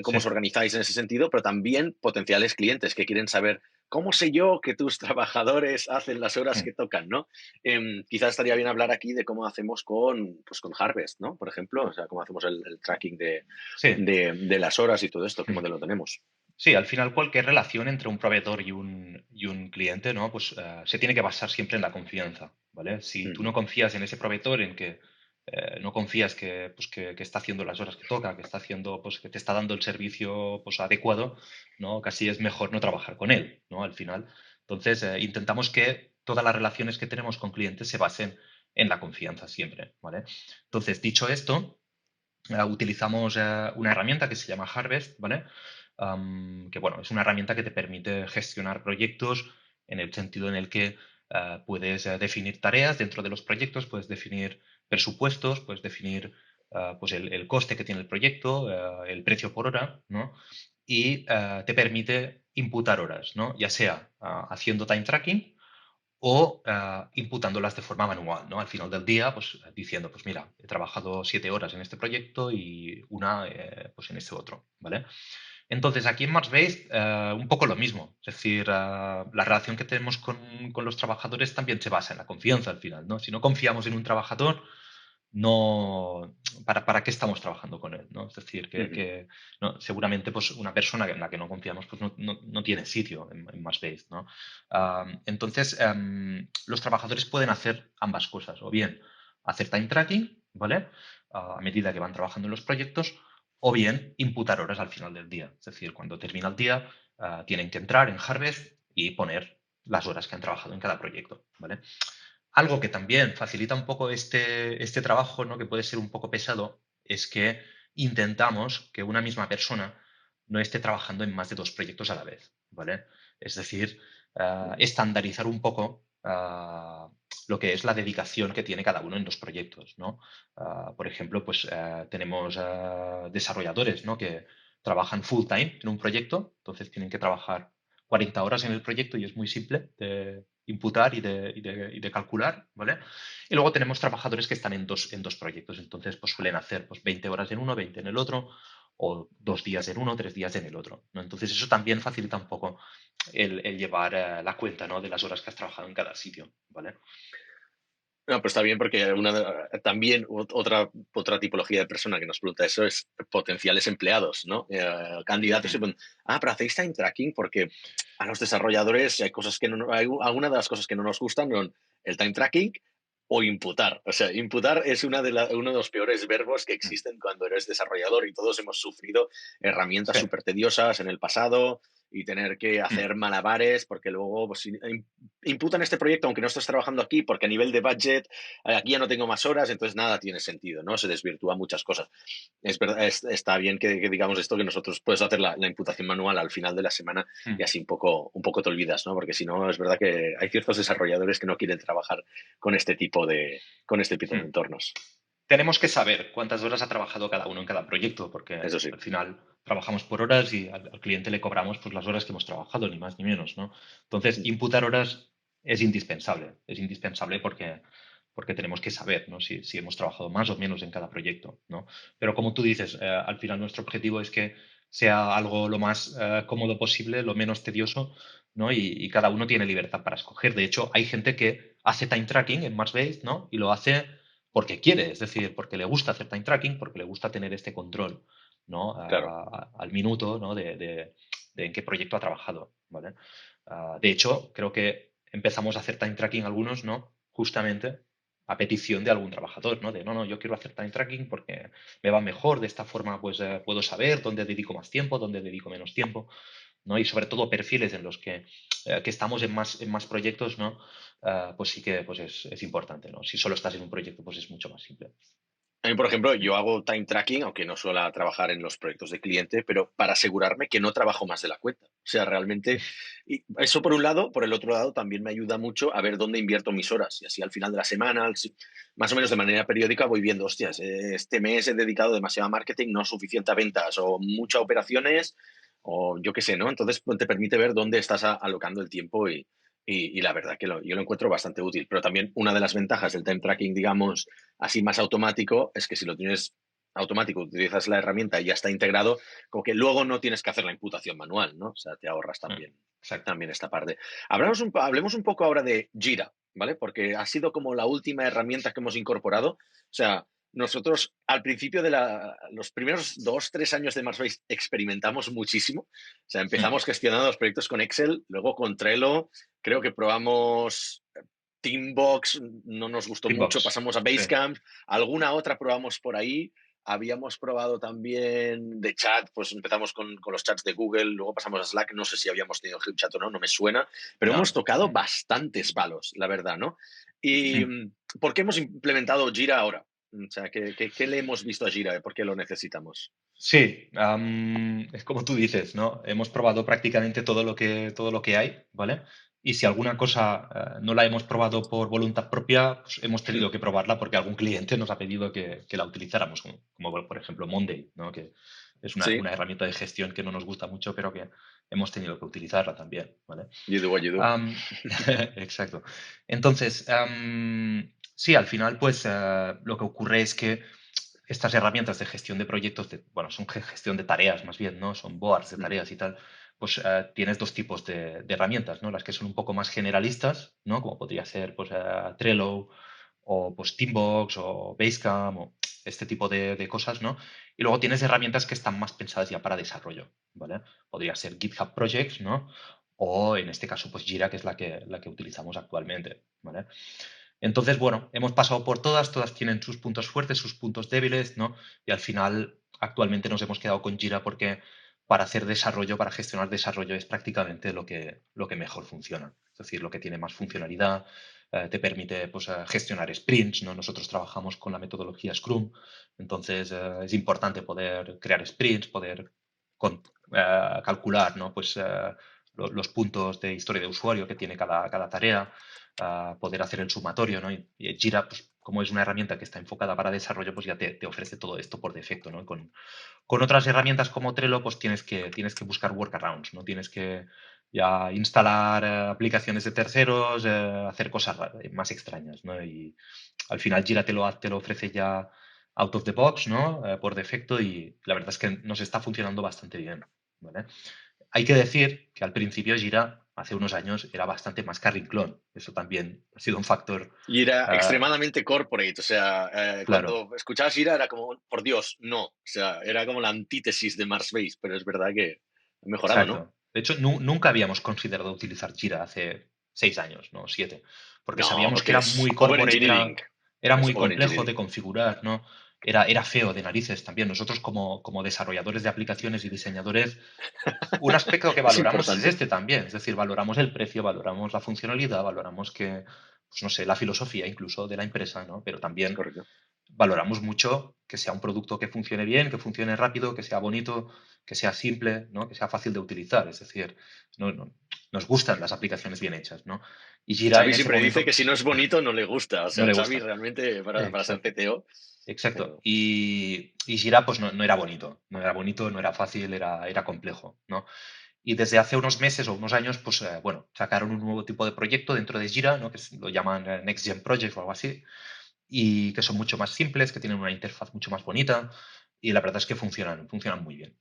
sí. os organizáis en ese sentido, pero también potenciales clientes que quieren saber cómo sé yo que tus trabajadores hacen las horas Mm, que tocan, ¿no? Quizás estaría bien hablar aquí de cómo hacemos con Harvest, ¿no? Por ejemplo, o sea, cómo hacemos el tracking sí. de las horas y todo esto, qué Mm. modelo tenemos. Sí, al final cualquier relación entre un proveedor y un cliente, ¿no? Pues se tiene que basar siempre en la confianza, ¿vale? Si tú Ujú, no confías en ese proveedor, en que no confías pues, que está haciendo las horas que toca, que está haciendo, pues que te está dando el servicio pues, adecuado, ¿no? Casi es mejor no trabajar con él, ¿no? Al final. Entonces, intentamos que todas las relaciones que tenemos con clientes se basen en la confianza siempre, ¿vale? Entonces, dicho esto, utilizamos una herramienta que se llama Harvest, ¿vale? Que bueno, es una herramienta que te permite gestionar proyectos en el sentido en el que puedes definir tareas dentro de los proyectos, puedes definir presupuestos, puedes definir pues el coste que tiene el proyecto, el precio por hora, ¿no? Y te permite imputar horas, ¿no? Ya sea haciendo time tracking o imputándolas de forma manual, ¿no? Al final del día, pues diciendo, pues mira, he trabajado 7 horas en este proyecto y una pues en este otro, ¿vale? Entonces, aquí en Marsbase, un poco lo mismo. Es decir, la relación que tenemos con los trabajadores también se basa en la confianza al final, ¿no? Si no confiamos en un trabajador, no, ¿para qué estamos trabajando con él? ¿No? Es decir, Ujú. ¿no? Seguramente pues, una persona en la que no confiamos pues, no tiene sitio en MassBase, ¿no? Entonces, los trabajadores pueden hacer ambas cosas, o bien hacer time tracking, ¿vale? A medida que van trabajando en los proyectos, o bien imputar horas al final del día. Es decir, cuando termina el día, tienen que entrar en Harvest y poner las horas que han trabajado en cada proyecto, ¿vale? Algo que también facilita un poco este trabajo, ¿no? Que puede ser un poco pesado, es que intentamos que una misma persona no esté trabajando en más de dos proyectos a la vez, ¿vale? Es decir, estandarizar un poco lo que es la dedicación que tiene cada uno en los proyectos, ¿no? Por ejemplo, pues tenemos desarrolladores, ¿no? Que trabajan full time en un proyecto, entonces tienen que trabajar 40 horas en el proyecto y es muy simple de imputar y de calcular, ¿vale? Y luego tenemos trabajadores que están en dos proyectos, entonces pues suelen hacer pues 20 horas en uno, 20 en el otro, o 2 días en uno, 3 días en el otro, ¿no? Entonces eso también facilita un poco el llevar la cuenta, ¿no? De las horas que has trabajado en cada sitio, ¿vale? No, pues está bien porque también otra tipología de persona que nos pregunta eso es potenciales empleados, ¿no? Candidatos y Mm. preguntan, pero hacéis time tracking porque a los desarrolladores hay cosas que hay algunas de las cosas que no nos gustan son el time tracking o imputar. O sea, imputar es uno de los peores verbos que Mm. existen cuando eres desarrollador y todos hemos sufrido herramientas Sí. súper tediosas en el pasado y tener que Mm. hacer malabares porque luego pues, imputan este proyecto aunque no estés trabajando aquí porque a nivel de budget aquí ya no tengo más horas, entonces nada tiene sentido, ¿no? Se desvirtúan muchas cosas. Es verdad, está bien que digamos esto, que nosotros puedes hacer la imputación manual al final de la semana y Mm. así un poco te olvidas, ¿no? Porque si no, es verdad que hay ciertos desarrolladores que no quieren trabajar con este tipo de Mm. entornos. Tenemos que saber cuántas horas ha trabajado cada uno en cada proyecto, porque Eso sí. al final trabajamos por horas y al cliente le cobramos pues, las horas que hemos trabajado, ni más ni menos, ¿no? Entonces, imputar horas es indispensable porque tenemos que saber, ¿no? Si hemos trabajado más o menos en cada proyecto, ¿no? Pero como tú dices, al final nuestro objetivo es que sea algo lo más cómodo posible, lo menos tedioso, ¿no? Y cada uno tiene libertad para escoger. De hecho, hay gente que hace time tracking en Marsbase, ¿no? Y lo hace porque quiere, es decir, porque le gusta hacer time tracking, porque le gusta tener este control, ¿no? Claro. Al minuto, ¿no? De en qué proyecto ha trabajado, ¿vale? De hecho, creo que empezamos a hacer time tracking algunos, ¿no? Justamente a petición de algún trabajador, ¿no? De no, yo quiero hacer time tracking porque me va mejor, de esta forma pues puedo saber dónde dedico más tiempo, dónde dedico menos tiempo, ¿no? Y sobre todo perfiles en los que estamos en más proyectos, ¿no? Pues sí que pues es importante, ¿no? Si solo estás en un proyecto, pues es mucho más simple. A mí, por ejemplo, yo hago time tracking, aunque no suelo trabajar en los proyectos de cliente, pero para asegurarme que no trabajo más de la cuenta. O sea, realmente, y eso por un lado, por el otro lado también me ayuda mucho a ver dónde invierto mis horas. Y así al final de la semana, más o menos de manera periódica, voy viendo, hostias, este mes he dedicado demasiado a marketing, no suficiente a ventas, o muchas operaciones, o yo qué sé, ¿no? Entonces pues, te permite ver dónde estás alocando el tiempo y la verdad que yo lo encuentro bastante útil. Pero también una de las ventajas del time tracking, digamos, así más automático, es que si lo tienes automático, utilizas la herramienta y ya está integrado, como que luego no tienes que hacer la imputación manual, ¿no? O sea, te ahorras también, Exacto. también esta parte. Hablemos un poco ahora de Jira, ¿vale? Porque ha sido como la última herramienta que hemos incorporado. O sea, nosotros al principio de los primeros 2, 3 años de Marsbase experimentamos muchísimo. O sea, empezamos gestionando los proyectos con Excel, luego con Trello, creo que probamos Teambox, no nos gustó mucho, Teambox. pasamos a Sí. Basecamp, alguna otra probamos por ahí, habíamos probado también de chat, pues empezamos con los chats de Google, luego pasamos a Slack, no sé si habíamos tenido HipChat o no, no me suena, pero hemos No. tocado bastantes palos, la verdad, ¿no? ¿Y por qué hemos implementado Jira ahora? O sea, ¿qué le hemos visto a Jira? ¿Por qué lo necesitamos? Sí, es como tú dices, ¿no? Hemos probado prácticamente todo lo que hay, ¿vale? Y si alguna cosa no la hemos probado por voluntad propia, pues hemos tenido que probarla porque algún cliente nos ha pedido que la utilizáramos, como por ejemplo Monday, ¿no? Que es una Sí, herramienta de gestión que no nos gusta mucho, pero que hemos tenido que utilizarla también, ¿vale? you do what you do. Exacto. Entonces, sí, al final, pues lo que ocurre es que estas herramientas de gestión de proyectos, bueno, son gestión de tareas más bien, ¿no? Son boards de tareas y tal. Pues tienes dos tipos de herramientas, ¿no? Las que son un poco más generalistas, ¿no? Como podría ser, pues, Trello o pues Teambox o Basecamp o este tipo de cosas, ¿no? Y luego tienes herramientas que están más pensadas ya para desarrollo, ¿vale? Podría ser GitHub Projects, ¿no? O en este caso, pues Jira, que es la que utilizamos actualmente, ¿vale? Entonces, bueno, hemos pasado por todas tienen sus puntos fuertes, sus puntos débiles, ¿no? Y al final, actualmente nos hemos quedado con Jira porque para hacer desarrollo, para gestionar desarrollo es prácticamente lo que mejor funciona. Es decir, lo que tiene más funcionalidad, te permite pues, gestionar sprints, ¿no? Nosotros trabajamos con la metodología Scrum, entonces es importante poder crear sprints, poder calcular, ¿no? Pues, los puntos de historia de usuario que tiene cada tarea, poder hacer el sumatorio, ¿no? Y Jira, pues, como es una herramienta que está enfocada para desarrollo, pues ya te ofrece todo esto por defecto, ¿no? Con otras herramientas como Trello, pues tienes que buscar workarounds, ¿no? Tienes que ya instalar aplicaciones de terceros, hacer cosas más extrañas, ¿no? Y al final Jira te lo ofrece ya out of the box, ¿no? Por defecto y la verdad es que nos está funcionando bastante bien, ¿vale? Hay que decir que al principio Jira, hace unos años, era bastante más carrinclón. Eso también ha sido un factor, Y era ah, extremadamente corporate, o sea, claro, cuando escuchabas Jira era como, por Dios, no, o sea, era como la antítesis de Marsbase, pero es verdad que ha mejorado, ¿no? exacto. De hecho, nunca habíamos considerado utilizar Jira hace 6 años, ¿no? 7, porque No, sabíamos que porque era es muy corporate, overengineering, era es muy complejo de overengineering, configurar, ¿no? Era feo de narices también. Nosotros como desarrolladores de aplicaciones y diseñadores, un aspecto que es valoramos es importante, este también, es decir, valoramos el precio, valoramos la funcionalidad, valoramos que, pues no sé, la filosofía incluso de la empresa, ¿no? Pero también correcto. valoramos mucho que sea un producto que funcione bien, que funcione rápido, que sea bonito, que sea simple, ¿no? Que sea fácil de utilizar. Es decir, nos gustan las aplicaciones bien hechas, ¿no? Y Jira en Xavi ese siempre dice que momento si no es bonito no le gusta, o no sea, le Xavi gusta. realmente para ser Exacto. CTO, Exacto. pero Y Jira pues no era bonito, no era bonito, no era fácil, era complejo, ¿no? Y desde hace unos meses o unos años, pues bueno, sacaron un nuevo tipo de proyecto dentro de Jira, ¿no? Lo llaman Next Gen Project o algo así, y que son mucho más simples, que tienen una interfaz mucho más bonita, y la verdad es que funcionan muy bien.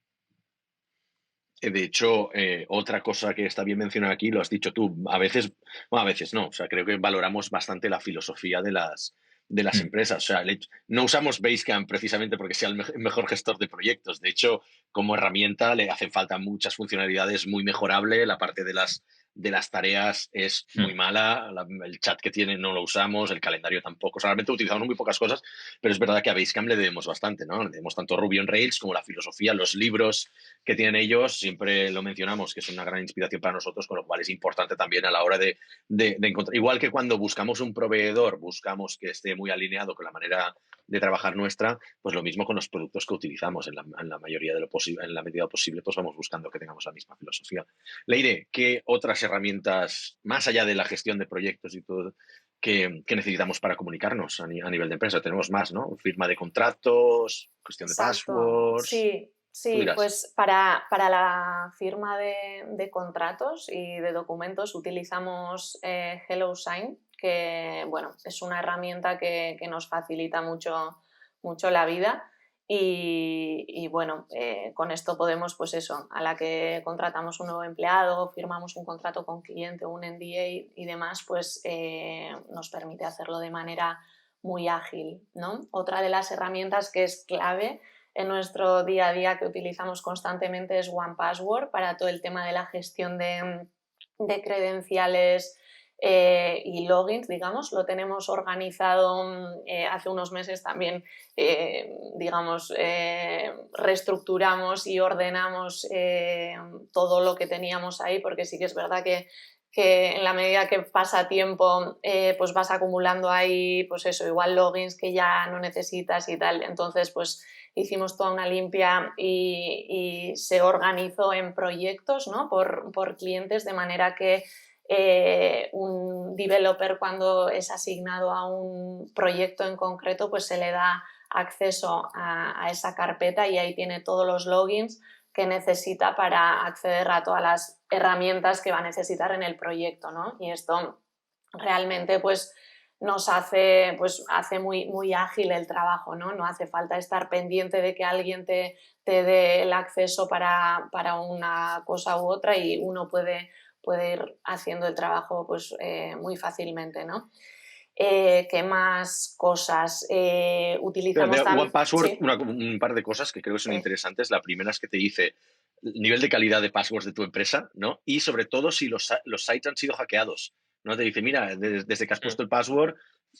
de hecho, otra cosa que está bien mencionar aquí, lo has dicho tú, a veces, bueno, a veces no, o sea, creo que valoramos bastante la filosofía de las Mm, empresas. O sea, no usamos Basecamp precisamente porque sea el mejor gestor de proyectos. De hecho, como herramienta le hacen falta muchas funcionalidades, muy mejorable. La parte de las tareas es muy mm. mala. El chat que tiene no lo usamos, el calendario tampoco. O sea, realmente utilizamos muy pocas cosas, pero es verdad que a Basecamp le debemos bastante, ¿no? Le debemos tanto Ruby on Rails como la filosofía, los libros que tienen ellos, siempre lo mencionamos, que es una gran inspiración para nosotros, con lo cual es importante también a la hora de encontrar. Igual que cuando buscamos un proveedor, buscamos que esté muy alineado con la manera de trabajar nuestra, pues lo mismo con los productos que utilizamos. En la mayoría de lo posible, en la medida posible, pues vamos buscando que tengamos la misma filosofía. Leire, ¿qué otras herramientas, más allá de la gestión de proyectos y todo, que necesitamos para comunicarnos a nivel de empresa? Tenemos más, ¿no? Firma de contratos, gestión de Exacto, passwords. sí, Tú sí, dirás. pues para la firma de contratos y de documentos utilizamos HelloSign, que bueno, es una herramienta que nos facilita mucho, mucho la vida y bueno, con esto podemos, pues eso, a la que contratamos un nuevo empleado, firmamos un contrato con cliente, un NDA y demás, pues nos permite hacerlo de manera muy ágil, ¿no? Otra de las herramientas que es clave en nuestro día a día que utilizamos constantemente es OnePassword para todo el tema de la gestión de credenciales y logins, digamos. Lo tenemos organizado hace unos meses también, digamos, reestructuramos y ordenamos todo lo que teníamos ahí, porque sí que es verdad que en la medida que pasa tiempo, pues vas acumulando ahí, pues eso, igual logins que ya no necesitas y tal. Entonces, pues hicimos toda una limpia y se organizó en proyectos, ¿no? por clientes, de manera que un developer, cuando es asignado a un proyecto en concreto, pues se le da acceso a esa carpeta y ahí tiene todos los logins que necesita para acceder a todas las herramientas que va a necesitar en el proyecto, ¿no? Y esto realmente pues hace muy, muy ágil el trabajo, ¿no? No hace falta estar pendiente de que alguien te dé el acceso para una cosa u otra y uno puede ir haciendo el trabajo pues, muy fácilmente, ¿no? ¿Qué más cosas? Pero de Utilizamos One también... Password, Sí, un par de cosas que creo que son sí. interesantes. La primera es que te dice el nivel de calidad de passwords de tu empresa, ¿no? Y sobre todo si los sites han sido hackeados, ¿no? Te dice, mira, desde que has Mm. puesto el password,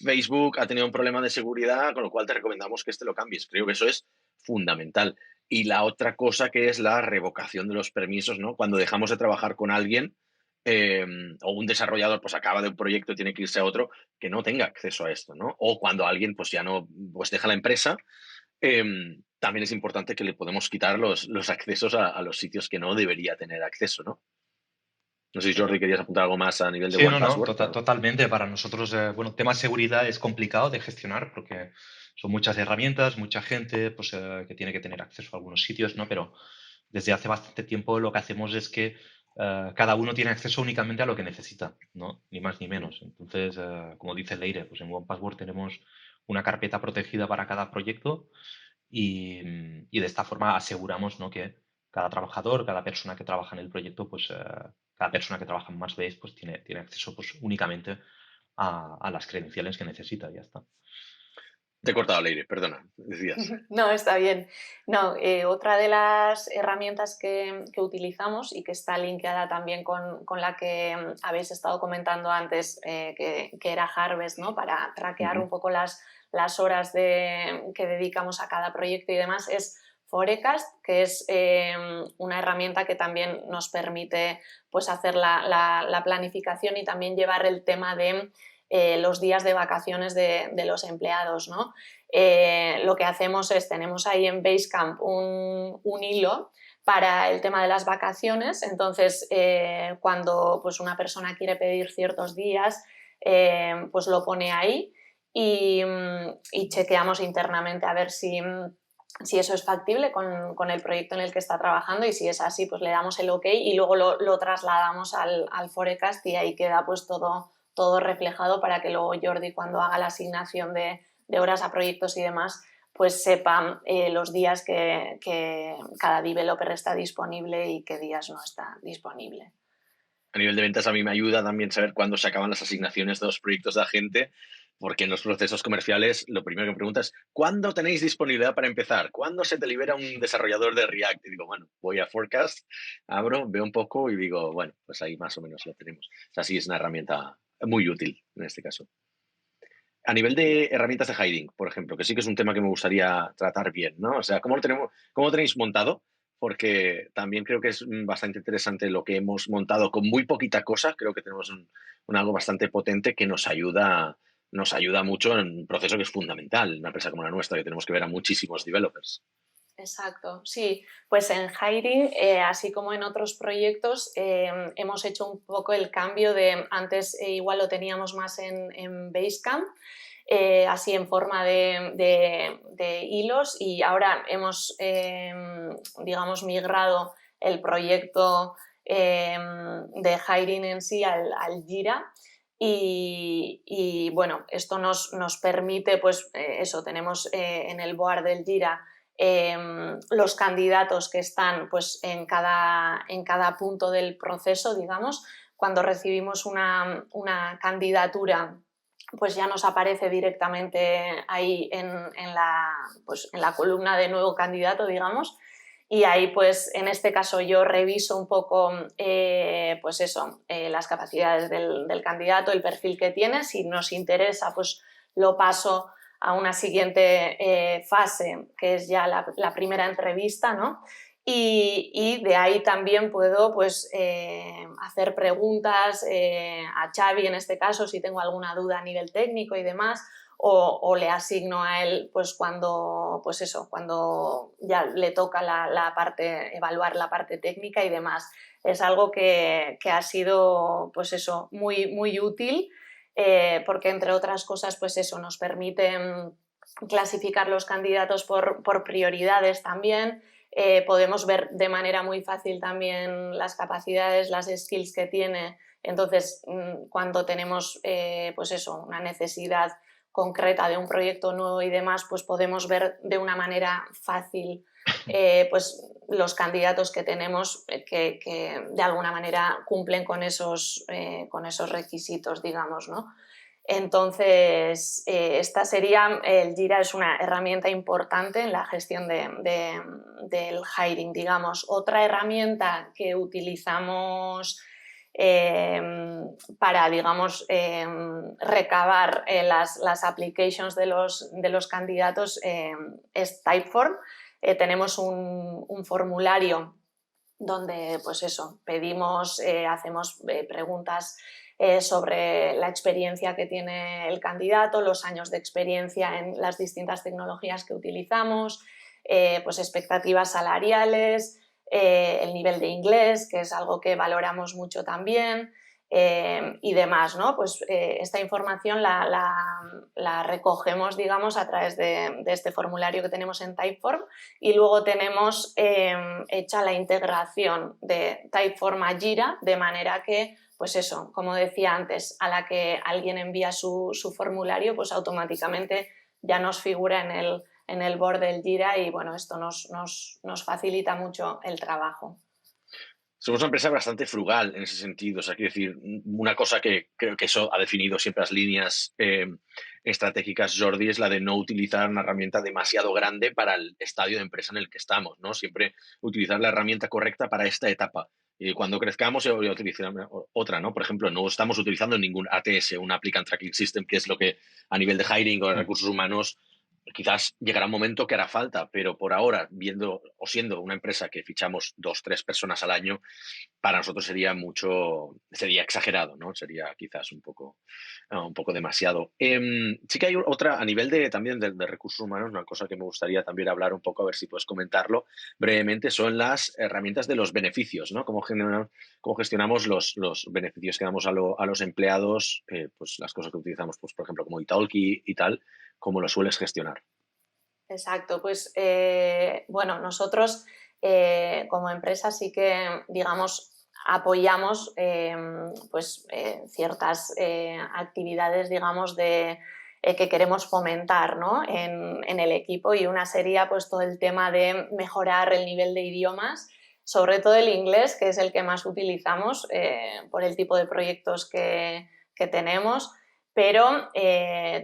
Facebook ha tenido un problema de seguridad, con lo cual te recomendamos que lo cambies. Creo que eso es fundamental. Y la otra cosa que es la revocación de los permisos, ¿no? Cuando dejamos de trabajar con alguien, eh, o un desarrollador pues acaba de un proyecto y tiene que irse a otro, que no tenga acceso a esto, ¿no? O cuando alguien pues ya no pues deja la empresa, también es importante que le podemos quitar los accesos a los sitios que no debería tener acceso, ¿no? No sé si Ujú. Jordi querías apuntar algo más a nivel de Sí, One no, no, Password, pero totalmente. Para nosotros, bueno, tema seguridad es complicado de gestionar porque son muchas herramientas, mucha gente, pues que tiene que tener acceso a algunos sitios, ¿no? Pero desde hace bastante tiempo lo que hacemos es que cada uno tiene acceso únicamente a lo que necesita, ¿no? Ni más ni menos. Entonces, como dice Leire, pues en OnePassword tenemos una carpeta protegida para cada proyecto y de esta forma aseguramos, ¿no? Que cada trabajador, cada persona que trabaja en el proyecto, pues cada persona que trabaja en Más pues tiene acceso pues únicamente a las credenciales que necesita y ya está. te he cortado, Leire, perdona, decías. No, está bien. No, otra de las herramientas que utilizamos y que está linkeada también con la que habéis estado comentando antes, que era Harvest, ¿no? Para traquear un Ujú. poco las horas que dedicamos a cada proyecto y demás, es Forecast, que es una herramienta que también nos permite pues, hacer la planificación y también llevar el tema de los días de vacaciones de los empleados, ¿no? Lo que hacemos es, tenemos ahí en Basecamp un hilo para el tema de las vacaciones, entonces cuando pues, una persona quiere pedir ciertos días, pues lo pone ahí y chequeamos internamente a ver si eso es factible con el proyecto en el que está trabajando y si es así, pues le damos el OK y luego lo trasladamos al Forecast y ahí queda pues todo reflejado para que luego Jordi cuando haga la asignación de horas a proyectos y demás, pues sepan los días que cada developer está disponible y qué días no está disponible. A nivel de ventas a mí me ayuda también saber cuándo se acaban las asignaciones de los proyectos de agente, porque en los procesos comerciales lo primero que me preguntas es ¿cuándo tenéis disponibilidad para empezar? ¿Cuándo se te libera un desarrollador de React? Y digo, bueno, voy a Forecast, abro, veo un poco y digo, bueno, pues ahí más o menos lo tenemos. O sea, sí es una herramienta muy útil en este caso. A nivel de herramientas de hiring, por ejemplo, que sí que es un tema que me gustaría tratar bien, ¿no? O sea, cómo lo tenéis montado? Porque también creo que es bastante interesante lo que hemos montado con muy poquita cosa. Creo que tenemos algo bastante potente que nos ayuda mucho en un proceso que es fundamental en una empresa como la nuestra, que tenemos que ver a muchísimos developers. Exacto, sí. Pues en Hiring, así como en otros proyectos, hemos hecho un poco el cambio de antes igual lo teníamos más en Basecamp, así en forma de hilos y ahora hemos, digamos, migrado el proyecto de Hiring en sí al Jira. Bueno, esto nos permite, pues eso, tenemos en el board del Jira los candidatos que están pues, en cada punto del proceso, digamos. Cuando recibimos una candidatura, pues ya nos aparece directamente ahí pues, en la columna de nuevo candidato, digamos. Y ahí, pues, en este caso yo reviso un poco, pues eso, las capacidades del candidato, el perfil que tiene. Si nos interesa, pues lo paso a una siguiente fase, que es ya la primera entrevista, ¿no? Y de ahí también puedo pues, hacer preguntas a Xavi, en este caso, si tengo alguna duda a nivel técnico y demás, o le asigno a él pues pues eso, cuando ya le toca evaluar la parte técnica y demás. Es algo que ha sido pues eso, muy, muy útil porque entre otras cosas, pues eso, nos permite clasificar los candidatos por prioridades también. Podemos ver de manera muy fácil también las capacidades, las skills que tiene. Entonces, cuando tenemos pues eso, una necesidad concreta de un proyecto nuevo y demás, pues podemos ver de una manera fácil pues los candidatos que tenemos que de alguna manera cumplen con esos requisitos, digamos, ¿no? Entonces, esta sería, el Jira es una herramienta importante en la gestión del hiring, digamos. Otra herramienta que utilizamos para, digamos, recabar las applications de los candidatos es Typeform. Tenemos un formulario donde, pues eso, pedimos, hacemos preguntas sobre la experiencia que tiene el candidato, los años de experiencia en las distintas tecnologías que utilizamos, pues expectativas salariales, el nivel de inglés, que es algo que valoramos mucho también, y demás, ¿no? Pues esta información la recogemos, digamos, a través de este formulario que tenemos en Typeform, y luego tenemos hecha la integración de Typeform a Jira, de manera que, pues eso, como decía antes, a la que alguien envía su formulario, pues automáticamente ya nos figura en el board del Jira, y bueno, esto nos facilita mucho el trabajo. Somos una empresa bastante frugal en ese sentido. O sea, quiero decir, una cosa que creo que eso ha definido siempre las líneas estratégicas, Jordi, es la de no utilizar una herramienta demasiado grande para el estadio de empresa en el que estamos, ¿no? Siempre utilizar la herramienta correcta para esta etapa. Y cuando crezcamos, yo voy a utilizar otra, ¿no? Por ejemplo, no estamos utilizando ningún ATS, un Applicant Tracking System, que es lo que a nivel de hiring o de recursos humanos quizás llegará un momento que hará falta, pero por ahora, viendo o siendo una empresa que fichamos 2, 3 personas al año, para nosotros sería exagerado, ¿no? Sería quizás un poco demasiado. Sí que hay otra, a nivel también de recursos humanos, una cosa que me gustaría también hablar un poco, a ver si puedes comentarlo brevemente, son las herramientas de los beneficios, ¿no? Cómo gestionamos los beneficios que damos a los empleados, pues las cosas que utilizamos, pues por ejemplo, como Italki y tal, cómo lo sueles gestionar. Exacto, pues bueno, nosotros como empresa sí que, digamos, apoyamos pues ciertas actividades, digamos, que queremos fomentar, ¿no? en el equipo, y una sería pues todo el tema de mejorar el nivel de idiomas, sobre todo el inglés, que es el que más utilizamos por el tipo de proyectos que tenemos. Pero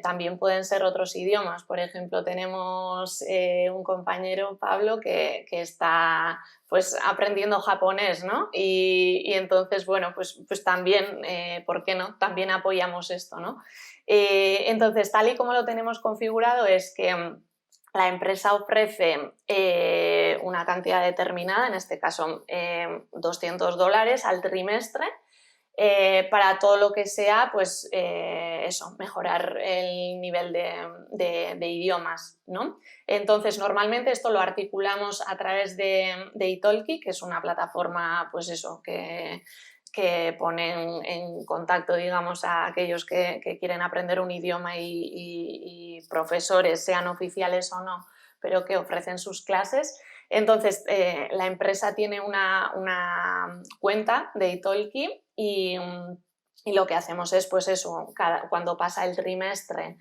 también pueden ser otros idiomas. Por ejemplo, tenemos un compañero, Pablo, que está pues aprendiendo japonés, ¿no? Y entonces, bueno, pues también, ¿por qué no? También apoyamos esto, ¿no? Entonces, tal y como lo tenemos configurado, es que la empresa ofrece una cantidad determinada, en este caso $200 al trimestre, para todo lo que sea, pues eso, mejorar el nivel de idiomas, ¿no? Entonces, normalmente esto lo articulamos a través de Italki, que es una plataforma, pues eso, que pone en contacto, digamos, a aquellos que quieren aprender un idioma, y profesores, sean oficiales o no, pero que ofrecen sus clases. Entonces, la empresa tiene una cuenta de Italki, y lo que hacemos es, pues eso, cuando pasa el trimestre,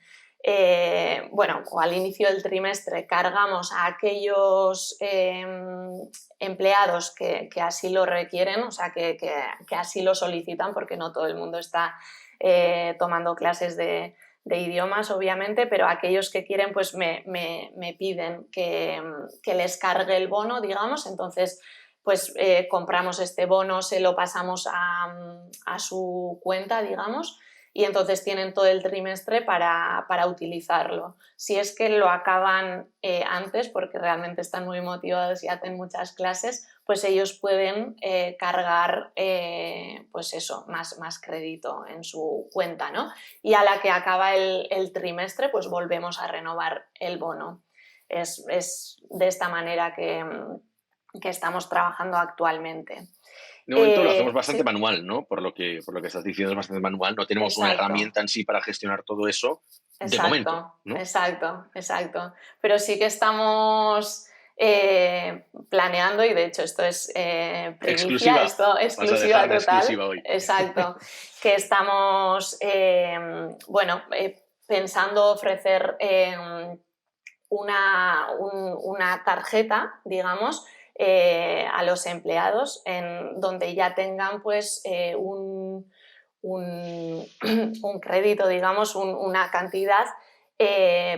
bueno, o al inicio del trimestre, cargamos a aquellos empleados que así lo requieren, o sea, que así lo solicitan, porque no todo el mundo está tomando clases de idiomas, obviamente, pero aquellos que quieren, pues me piden que les cargue el bono, digamos. Entonces, pues compramos este bono, se lo pasamos a su cuenta, digamos, y entonces tienen todo el trimestre para utilizarlo. Si es que lo acaban antes, porque realmente están muy motivados y hacen muchas clases, pues ellos pueden cargar pues eso, más crédito en su cuenta, ¿no? Y a la que acaba el trimestre, pues volvemos a renovar el bono. Es de esta manera que estamos trabajando actualmente. De momento lo hacemos bastante Sí, manual, ¿no? Por lo que estás diciendo, es bastante manual. No tenemos una exacto. herramienta en sí para gestionar todo eso de momento, Exacto, ¿no? exacto, exacto. Pero sí que estamos planeando, y de hecho esto es primicia, Exclusiva. esto Vas a exclusiva dejar la total, exclusiva hoy. exacto, que estamos, bueno, pensando ofrecer una tarjeta, digamos, a los empleados, donde ya tengan pues un crédito, digamos, una cantidad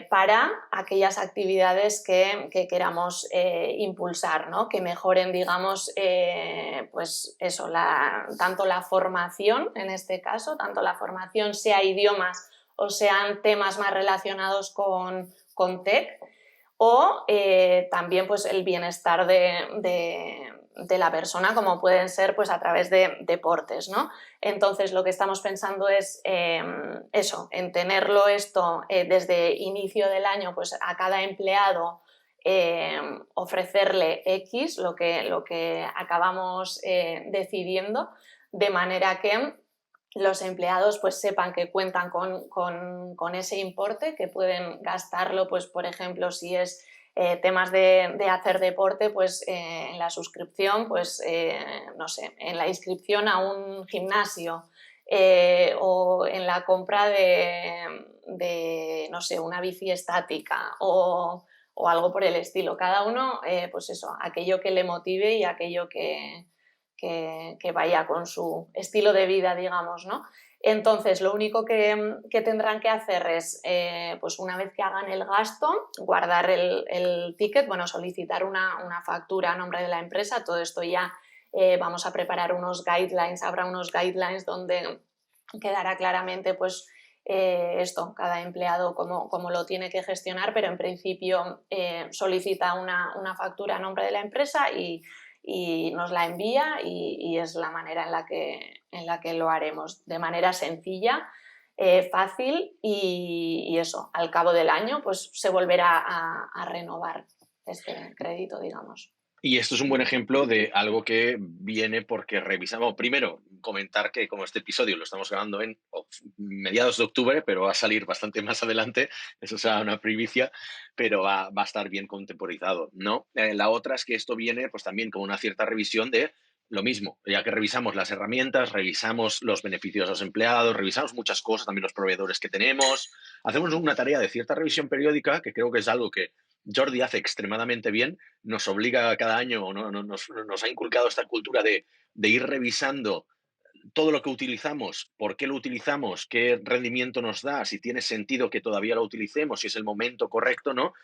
para aquellas actividades que queramos impulsar, ¿no? Que mejoren, digamos, pues eso, tanto la formación, en este caso, tanto la formación sea idiomas o sean temas más relacionados con tech, o también pues, el bienestar de la persona, como pueden ser pues, a través de deportes, ¿no? Entonces, lo que estamos pensando es eso, en tenerlo esto desde inicio del año, pues a cada empleado ofrecerle X, lo que acabamos decidiendo, de manera que los empleados pues sepan que cuentan con ese importe, que pueden gastarlo, pues por ejemplo, si es temas de hacer deporte, pues en la suscripción, pues no sé, en la inscripción a un gimnasio o en la compra de, no sé, una bici estática o algo por el estilo. Cada uno, pues eso, aquello que le motive y aquello que vaya con su estilo de vida, digamos, ¿no? Entonces, lo único que tendrán que hacer es, pues una vez que hagan el gasto, guardar el ticket, bueno, solicitar una factura a nombre de la empresa. Todo esto ya vamos a preparar unos guidelines, habrá unos guidelines donde quedará claramente, pues, esto, cada empleado cómo lo tiene que gestionar, pero en principio solicita una factura a nombre de la empresa y nos la envía y es la manera en la que lo haremos, de manera sencilla, fácil y eso, al cabo del año pues se volverá a renovar este crédito, digamos. Y esto es un buen ejemplo de algo que viene porque revisamos. Primero, comentar que como este episodio lo estamos grabando en mediados de octubre, pero va a salir bastante más adelante, eso será una primicia, pero va a estar bien contemporizado, ¿no? La otra es que esto viene pues también con una cierta revisión de lo mismo, ya que revisamos las herramientas, revisamos los beneficios de los empleados, revisamos muchas cosas, también los proveedores que tenemos, hacemos una tarea de cierta revisión periódica, que creo que es algo que Jordi hace extremadamente bien, nos obliga cada año, ¿no? Nos ha inculcado esta cultura de ir revisando todo lo que utilizamos, por qué lo utilizamos, qué rendimiento nos da, si tiene sentido que todavía lo utilicemos, si es el momento correcto, ¿no?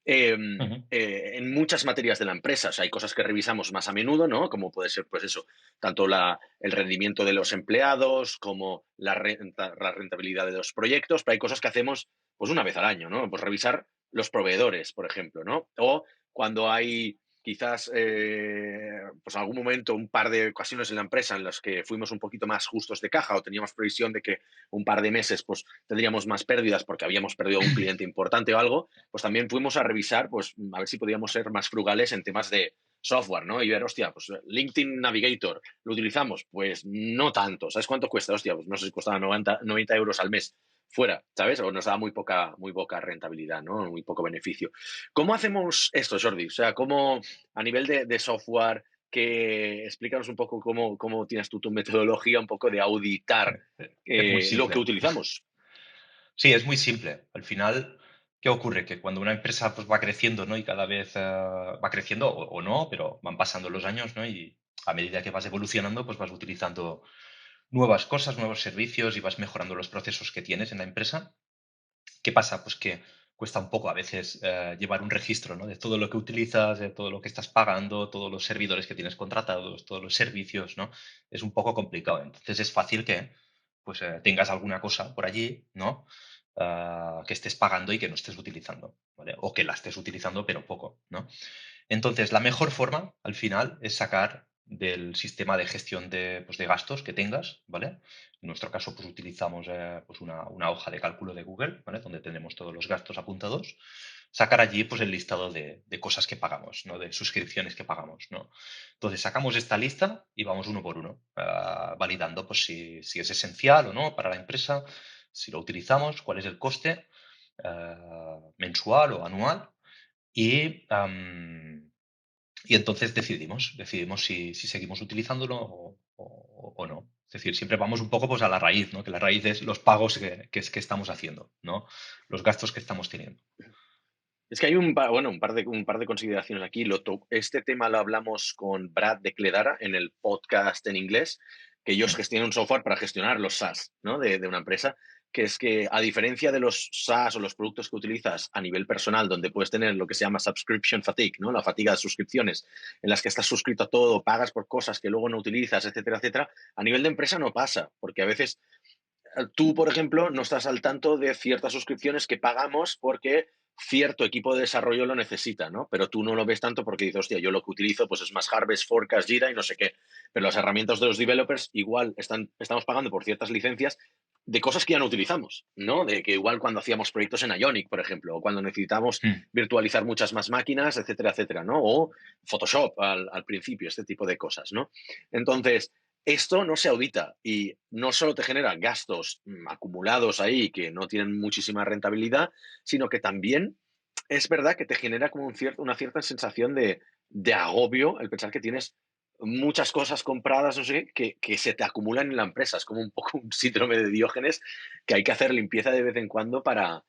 Ujú. En muchas materias de la empresa, o sea, hay cosas que revisamos más a menudo, ¿no? Como puede ser, pues eso, tanto el rendimiento de los empleados como la rentabilidad de los proyectos, pero hay cosas que hacemos pues una vez al año, ¿no? Pues revisar los proveedores, por ejemplo, ¿no? O cuando hay quizás pues algún momento, un par de ocasiones en la empresa en las que fuimos un poquito más justos de caja o teníamos previsión de que un par de meses pues tendríamos más pérdidas porque habíamos perdido a un cliente importante o algo, pues también fuimos a revisar, pues a ver si podíamos ser más frugales en temas de software, ¿no? Y ver, hostia, pues LinkedIn Navigator, ¿lo utilizamos? Pues no tanto. ¿Sabes cuánto cuesta? Hostia, pues no sé si costaba 90 euros al mes fuera, ¿sabes? O nos da muy poca rentabilidad, ¿no? Muy poco beneficio. ¿Cómo hacemos esto, Jordi? O sea, ¿cómo a nivel de software, que explícanos un poco cómo tienes tú tu metodología un poco de auditar Es muy lo que simple. utilizamos? Sí, es muy simple. Al final, ¿qué ocurre? Que cuando una empresa pues, va creciendo, ¿no? Y cada vez va creciendo o no, pero van pasando los años, ¿no? Y a medida que vas evolucionando, pues vas utilizando nuevas cosas, nuevos servicios y vas mejorando los procesos que tienes en la empresa. ¿Qué pasa? Pues que cuesta un poco a veces llevar un registro, ¿no? De todo lo que utilizas, de todo lo que estás pagando, todos los servidores que tienes contratados, todos los servicios, ¿no? Es un poco complicado. Entonces es fácil que pues, tengas alguna cosa por allí, ¿no? Que estés pagando y que no estés utilizando, ¿vale? O que la estés utilizando pero poco, ¿no? Entonces, la mejor forma, al final, es sacar del sistema de gestión pues, de gastos que tengas, ¿vale? En nuestro caso, pues utilizamos pues una hoja de cálculo de Google, ¿vale? Donde tenemos todos los gastos apuntados. Sacar allí pues, el listado de cosas que pagamos, ¿no? De suscripciones que pagamos, ¿no? Entonces, sacamos esta lista y vamos uno por uno, validando pues, si es esencial o no para la empresa, si lo utilizamos, cuál es el coste mensual o anual y entonces decidimos si seguimos utilizándolo o no. Es decir, siempre vamos un poco pues, a la raíz, ¿no? Que la raíz es los pagos que estamos haciendo, ¿no? Los gastos que estamos teniendo. Es que hay bueno, un par de consideraciones aquí. Este tema lo hablamos con Brad de Cledara en el podcast en inglés, que ellos gestionan un software para gestionar los SaaS, ¿no? de una empresa, que es que a diferencia de los SaaS o los productos que utilizas a nivel personal, donde puedes tener lo que se llama subscription fatigue, ¿no? La fatiga de suscripciones, en las que estás suscrito a todo, pagas por cosas que luego no utilizas, etcétera, etcétera, a nivel de empresa no pasa, porque a veces tú, por ejemplo, no estás al tanto de ciertas suscripciones que pagamos porque cierto equipo de desarrollo lo necesita, ¿no? Pero tú no lo ves tanto porque dices, hostia, yo lo que utilizo pues es más Harvest, Forecast, Jira y no sé qué. Pero las herramientas de los developers igual estamos pagando por ciertas licencias de cosas que ya no utilizamos, ¿no? De que igual cuando hacíamos proyectos en Ionic, por ejemplo, o cuando necesitamos virtualizar muchas más máquinas, etcétera, etcétera, ¿no? O Photoshop al principio, este tipo de cosas, ¿no? Entonces, esto no se audita y no solo te genera gastos acumulados ahí que no tienen muchísima rentabilidad, sino que también es verdad que te genera como una cierta sensación de agobio el pensar que tienes muchas cosas compradas, no sé qué, que se te acumulan en la empresa. Es como un poco un síndrome de Diógenes que hay que hacer limpieza de vez en cuando para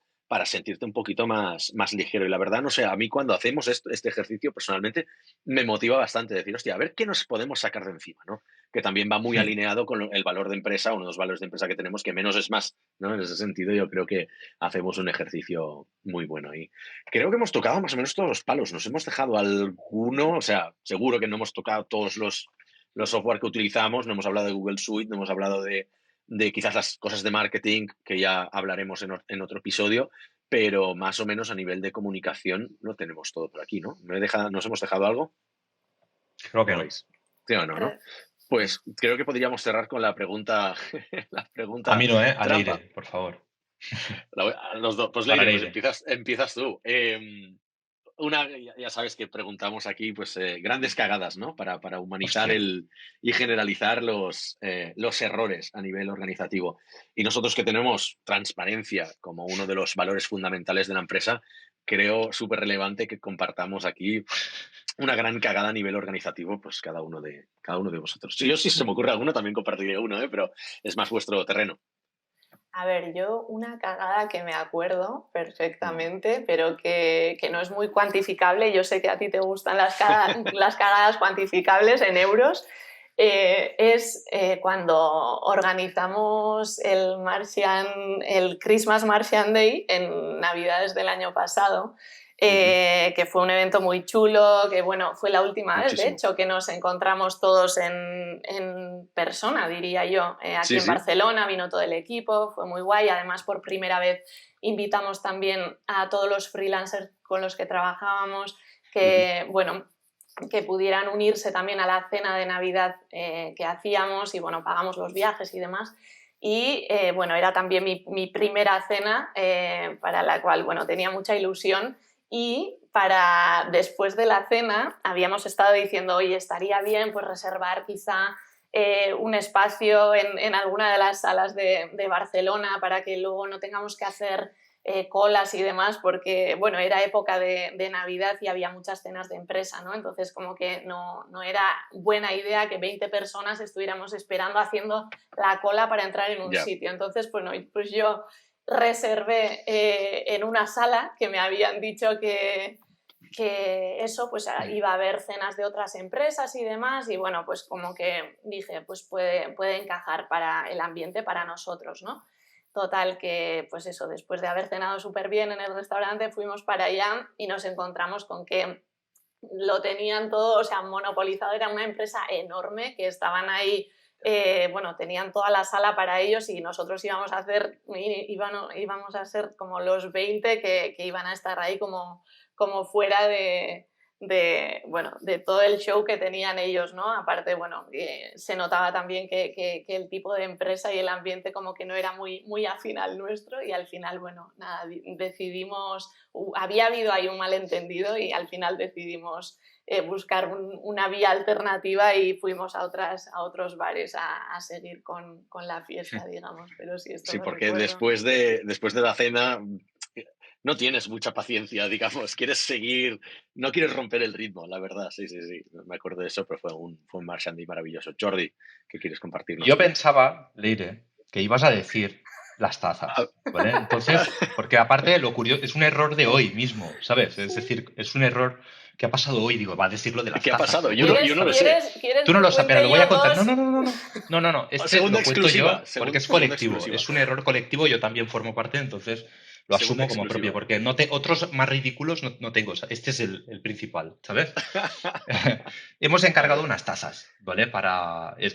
sentirte un poquito más ligero. Y la verdad, no sé, a mí cuando hacemos este ejercicio personalmente me motiva bastante decir, hostia, a ver qué nos podemos sacar de encima, ¿no? Que también va muy alineado con el valor de empresa, uno de los valores de empresa que tenemos, que menos es más, ¿no? En ese sentido, yo creo que hacemos un ejercicio muy bueno ahí. Creo que hemos tocado más o menos todos los palos. Nos hemos dejado alguno, o sea, seguro que no hemos tocado todos los software que utilizamos, no hemos hablado de Google Suite, no hemos hablado de quizás las cosas de marketing, que ya hablaremos en otro episodio, pero más o menos a nivel de comunicación lo tenemos todo por aquí, ¿no? ¿Nos hemos dejado algo? Creo que no. ¿Veis? ¿Sí o no, no? Pues creo que podríamos cerrar con la pregunta, A mí no, al trampa. aire, por favor. Los dos. Pues Al Leire, aire. pues empiezas tú. Ya sabes que preguntamos aquí, pues, grandes cagadas, ¿no? Para humanizar Hostia. y generalizar los errores a nivel organizativo. Y nosotros que tenemos transparencia como uno de los valores fundamentales de la empresa, creo súper relevante que compartamos aquí una gran cagada a nivel organizativo, pues cada uno de vosotros. Si se me ocurre alguno, también compartiré uno, pero es más vuestro terreno. A ver, yo una cagada que me acuerdo perfectamente, pero que no es muy cuantificable, yo sé que a ti te gustan las cagadas cuantificables en euros, es cuando organizamos el Christmas Martian Day en Navidades del año pasado, que fue un evento muy chulo, que bueno, fue la última vez, de hecho, que nos encontramos todos en persona, diría yo, aquí en Barcelona, vino todo el equipo, fue muy guay, además por primera vez invitamos también a todos los freelancers con los que trabajábamos, que bueno, que pudieran unirse también a la cena de Navidad que hacíamos y bueno, pagamos los viajes y demás. Y bueno, era también mi primera cena para la cual, bueno, tenía mucha ilusión. Y para después de la cena habíamos estado diciendo, oye, estaría bien pues reservar quizá un espacio en alguna de las salas de Barcelona para que luego no tengamos que hacer colas y demás, porque bueno, era época de Navidad y había muchas cenas de empresa, ¿no? Entonces como que no era buena idea que 20 personas estuviéramos esperando haciendo la cola para entrar en un sitio. Entonces, pues yo reservé en una sala que me habían dicho que eso, pues iba a haber cenas de otras empresas y demás, y bueno, pues como que dije, pues puede encajar para el ambiente para nosotros, ¿no? Total que, pues eso, después de haber cenado súper bien en el restaurante, fuimos para allá y nos encontramos con que lo tenían todo, o sea, monopolizado, era una empresa enorme que estaban ahí, bueno, tenían toda la sala para ellos y nosotros íbamos a ser como los 20 que iban a estar ahí como fuera bueno, de todo el show que tenían ellos, ¿no? Aparte, bueno, se notaba también que el tipo de empresa y el ambiente como que no era muy afín al nuestro y al final, bueno, nada, decidimos, había habido ahí un malentendido y al final decidimos buscar una vía alternativa y fuimos a otros bares a seguir con la fiesta, digamos. Pero sí, esto sí, lo porque recuerdo. después de la cena no tienes mucha paciencia, digamos, quieres seguir, no quieres romper el ritmo, la verdad, sí, me acuerdo de eso, pero fue un Marchand Day maravilloso. Jordi, ¿qué quieres compartirnos Yo tú? pensaba, Leire, que ibas a decir las tazas, ¿vale? Entonces, porque aparte lo curioso, es un error de hoy mismo, ¿sabes? Es decir, es un error ¿qué ha pasado hoy? Digo, va a decir lo de las ¿Qué ha tazas, pasado? seguro. Yo no lo sé. ¿Quieres Tú no que lo sabes, pero lo cuente voy a yo contar. No, dos? no, no, no, no. No, no, no. Este Segunda lo cuento exclusiva. yo porque es Segunda colectivo. exclusiva. Es un error colectivo, yo también formo parte, entonces lo Segunda asumo como propio, exclusiva. porque otros más ridículos no tengo. O sea, este es el principal, ¿sabes? Hemos A encargado ver, unas tazas, ¿vale?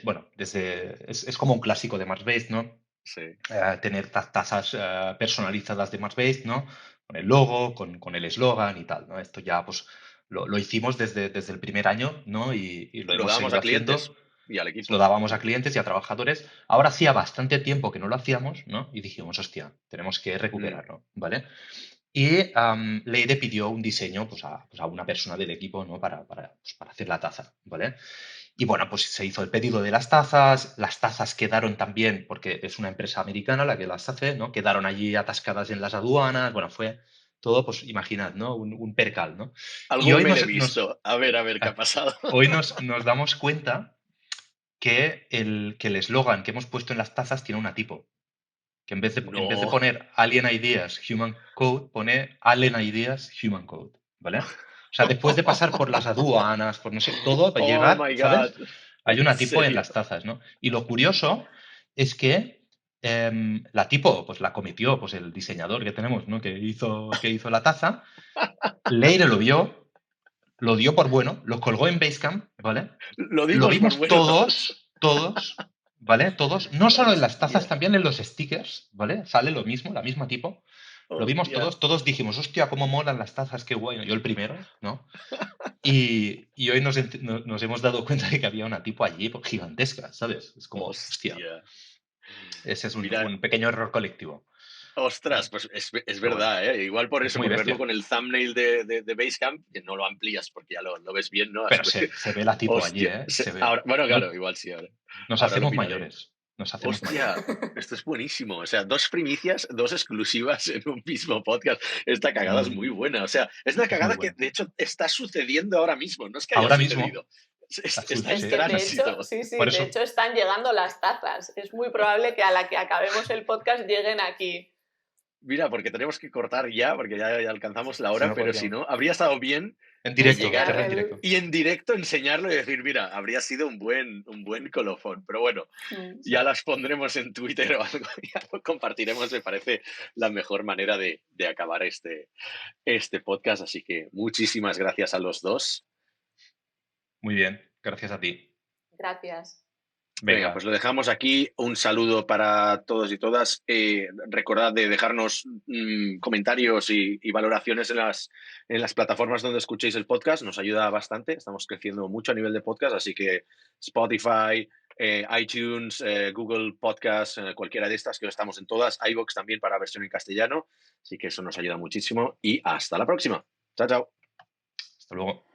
Bueno, es como un clásico de Marsbase, ¿no? sí. Tener tazas personalizadas de Marsbase, ¿no? Con el logo, con el eslogan y tal, ¿no? Esto ya, pues, lo hicimos desde el primer año, ¿no? Y lo Lo hemos dábamos seguido a haciendo. clientes y al Lo equipo. dábamos a clientes y a trabajadores. Ahora hacía bastante tiempo que no lo hacíamos, ¿no? Y dijimos, hostia, tenemos que Mm. recuperarlo, ¿vale? Y Leire pidió un diseño pues a una persona del equipo, ¿no? Para hacer la taza, ¿vale? Y bueno, pues se hizo el pedido de las tazas quedaron también, porque es una empresa americana la que las hace, ¿no? Quedaron allí atascadas en las aduanas, bueno, fue todo, pues imaginad, ¿no? Un percal, ¿no? Y Algún hoy mail he visto. A ver qué ha ah, pasado. hoy nos damos cuenta que el eslogan que hemos puesto en las tazas tiene una typo, que en vez de No. poner Alien Ideas Human Code, pone Alien Ideas Human Code, ¿vale? O sea, después de pasar por las aduanas, por no sé, todo, para Oh llegar, my God. ¿sabes? Hay ¿En una tipo en serio? las tazas, ¿no? Y lo curioso es que la tipo, pues la cometió pues el diseñador que tenemos, ¿no? Que hizo la taza. Leire lo vio, lo dio por bueno, lo colgó en Basecamp, ¿vale? Lo Lo dimos por vimos bueno todos. todos, ¿vale? Todos, no solo en las tazas, Hostia. también en los stickers, ¿vale? Sale lo mismo, la misma tipo. Lo vimos Hostia. todos dijimos, hostia, cómo molan las tazas, qué guay. Yo el primero, ¿no? Y hoy nos hemos dado cuenta de que había una tipo allí pues, gigantesca, ¿sabes? Es como, hostia, Hostia. ese es un, Mira, un pequeño error colectivo. ostras, ¿Vale? pues es Pero bueno, verdad, ¿eh? Igual por es eso, muy por verlo bestia. con el thumbnail de Basecamp, que no lo amplías porque ya lo ves bien, ¿no? Pero se ve la tipo allí, Hostia. ¿eh? Se ve. Ahora, bueno, No, claro, igual sí, nos ahora lo hacemos miraré. mayores. Nos hacemos Hostia, mayores. esto es buenísimo. O sea, dos primicias, dos exclusivas en un mismo podcast. Esta cagada es muy Mm, buena. O sea, es una es muy cagada que bueno. de hecho está sucediendo ahora mismo. No es que haya Ahora mismo, sucedido. Está en Es que de hecho, tránsito. sí, sí, por de eso, hecho están llegando las tazas. Es muy probable que a la que acabemos el podcast lleguen aquí. Mira, porque tenemos que cortar ya, porque ya alcanzamos la si hora, no pero si podríamos. no, habría estado bien En directo, llegar hacerlo en Enseñar directo. y en directo enseñarlo y decir, mira, habría sido un buen colofón. Pero bueno, Sí. ya las pondremos en Twitter o algo, ya lo compartiremos. Me parece la mejor manera de acabar este podcast. Así que muchísimas gracias a los dos. Muy bien, gracias a ti. Gracias. Venga, pues Venga, lo dejamos aquí. Un saludo para todos y todas. Recordad de dejarnos comentarios y valoraciones en las plataformas donde escuchéis el podcast. Nos ayuda bastante. Estamos creciendo mucho a nivel de podcast, así que Spotify, iTunes, Google Podcast, cualquiera de estas, que estamos en todas. iVoox también para versión en castellano. Así que eso nos ayuda muchísimo. Y hasta la próxima. Chao, chao. hasta luego.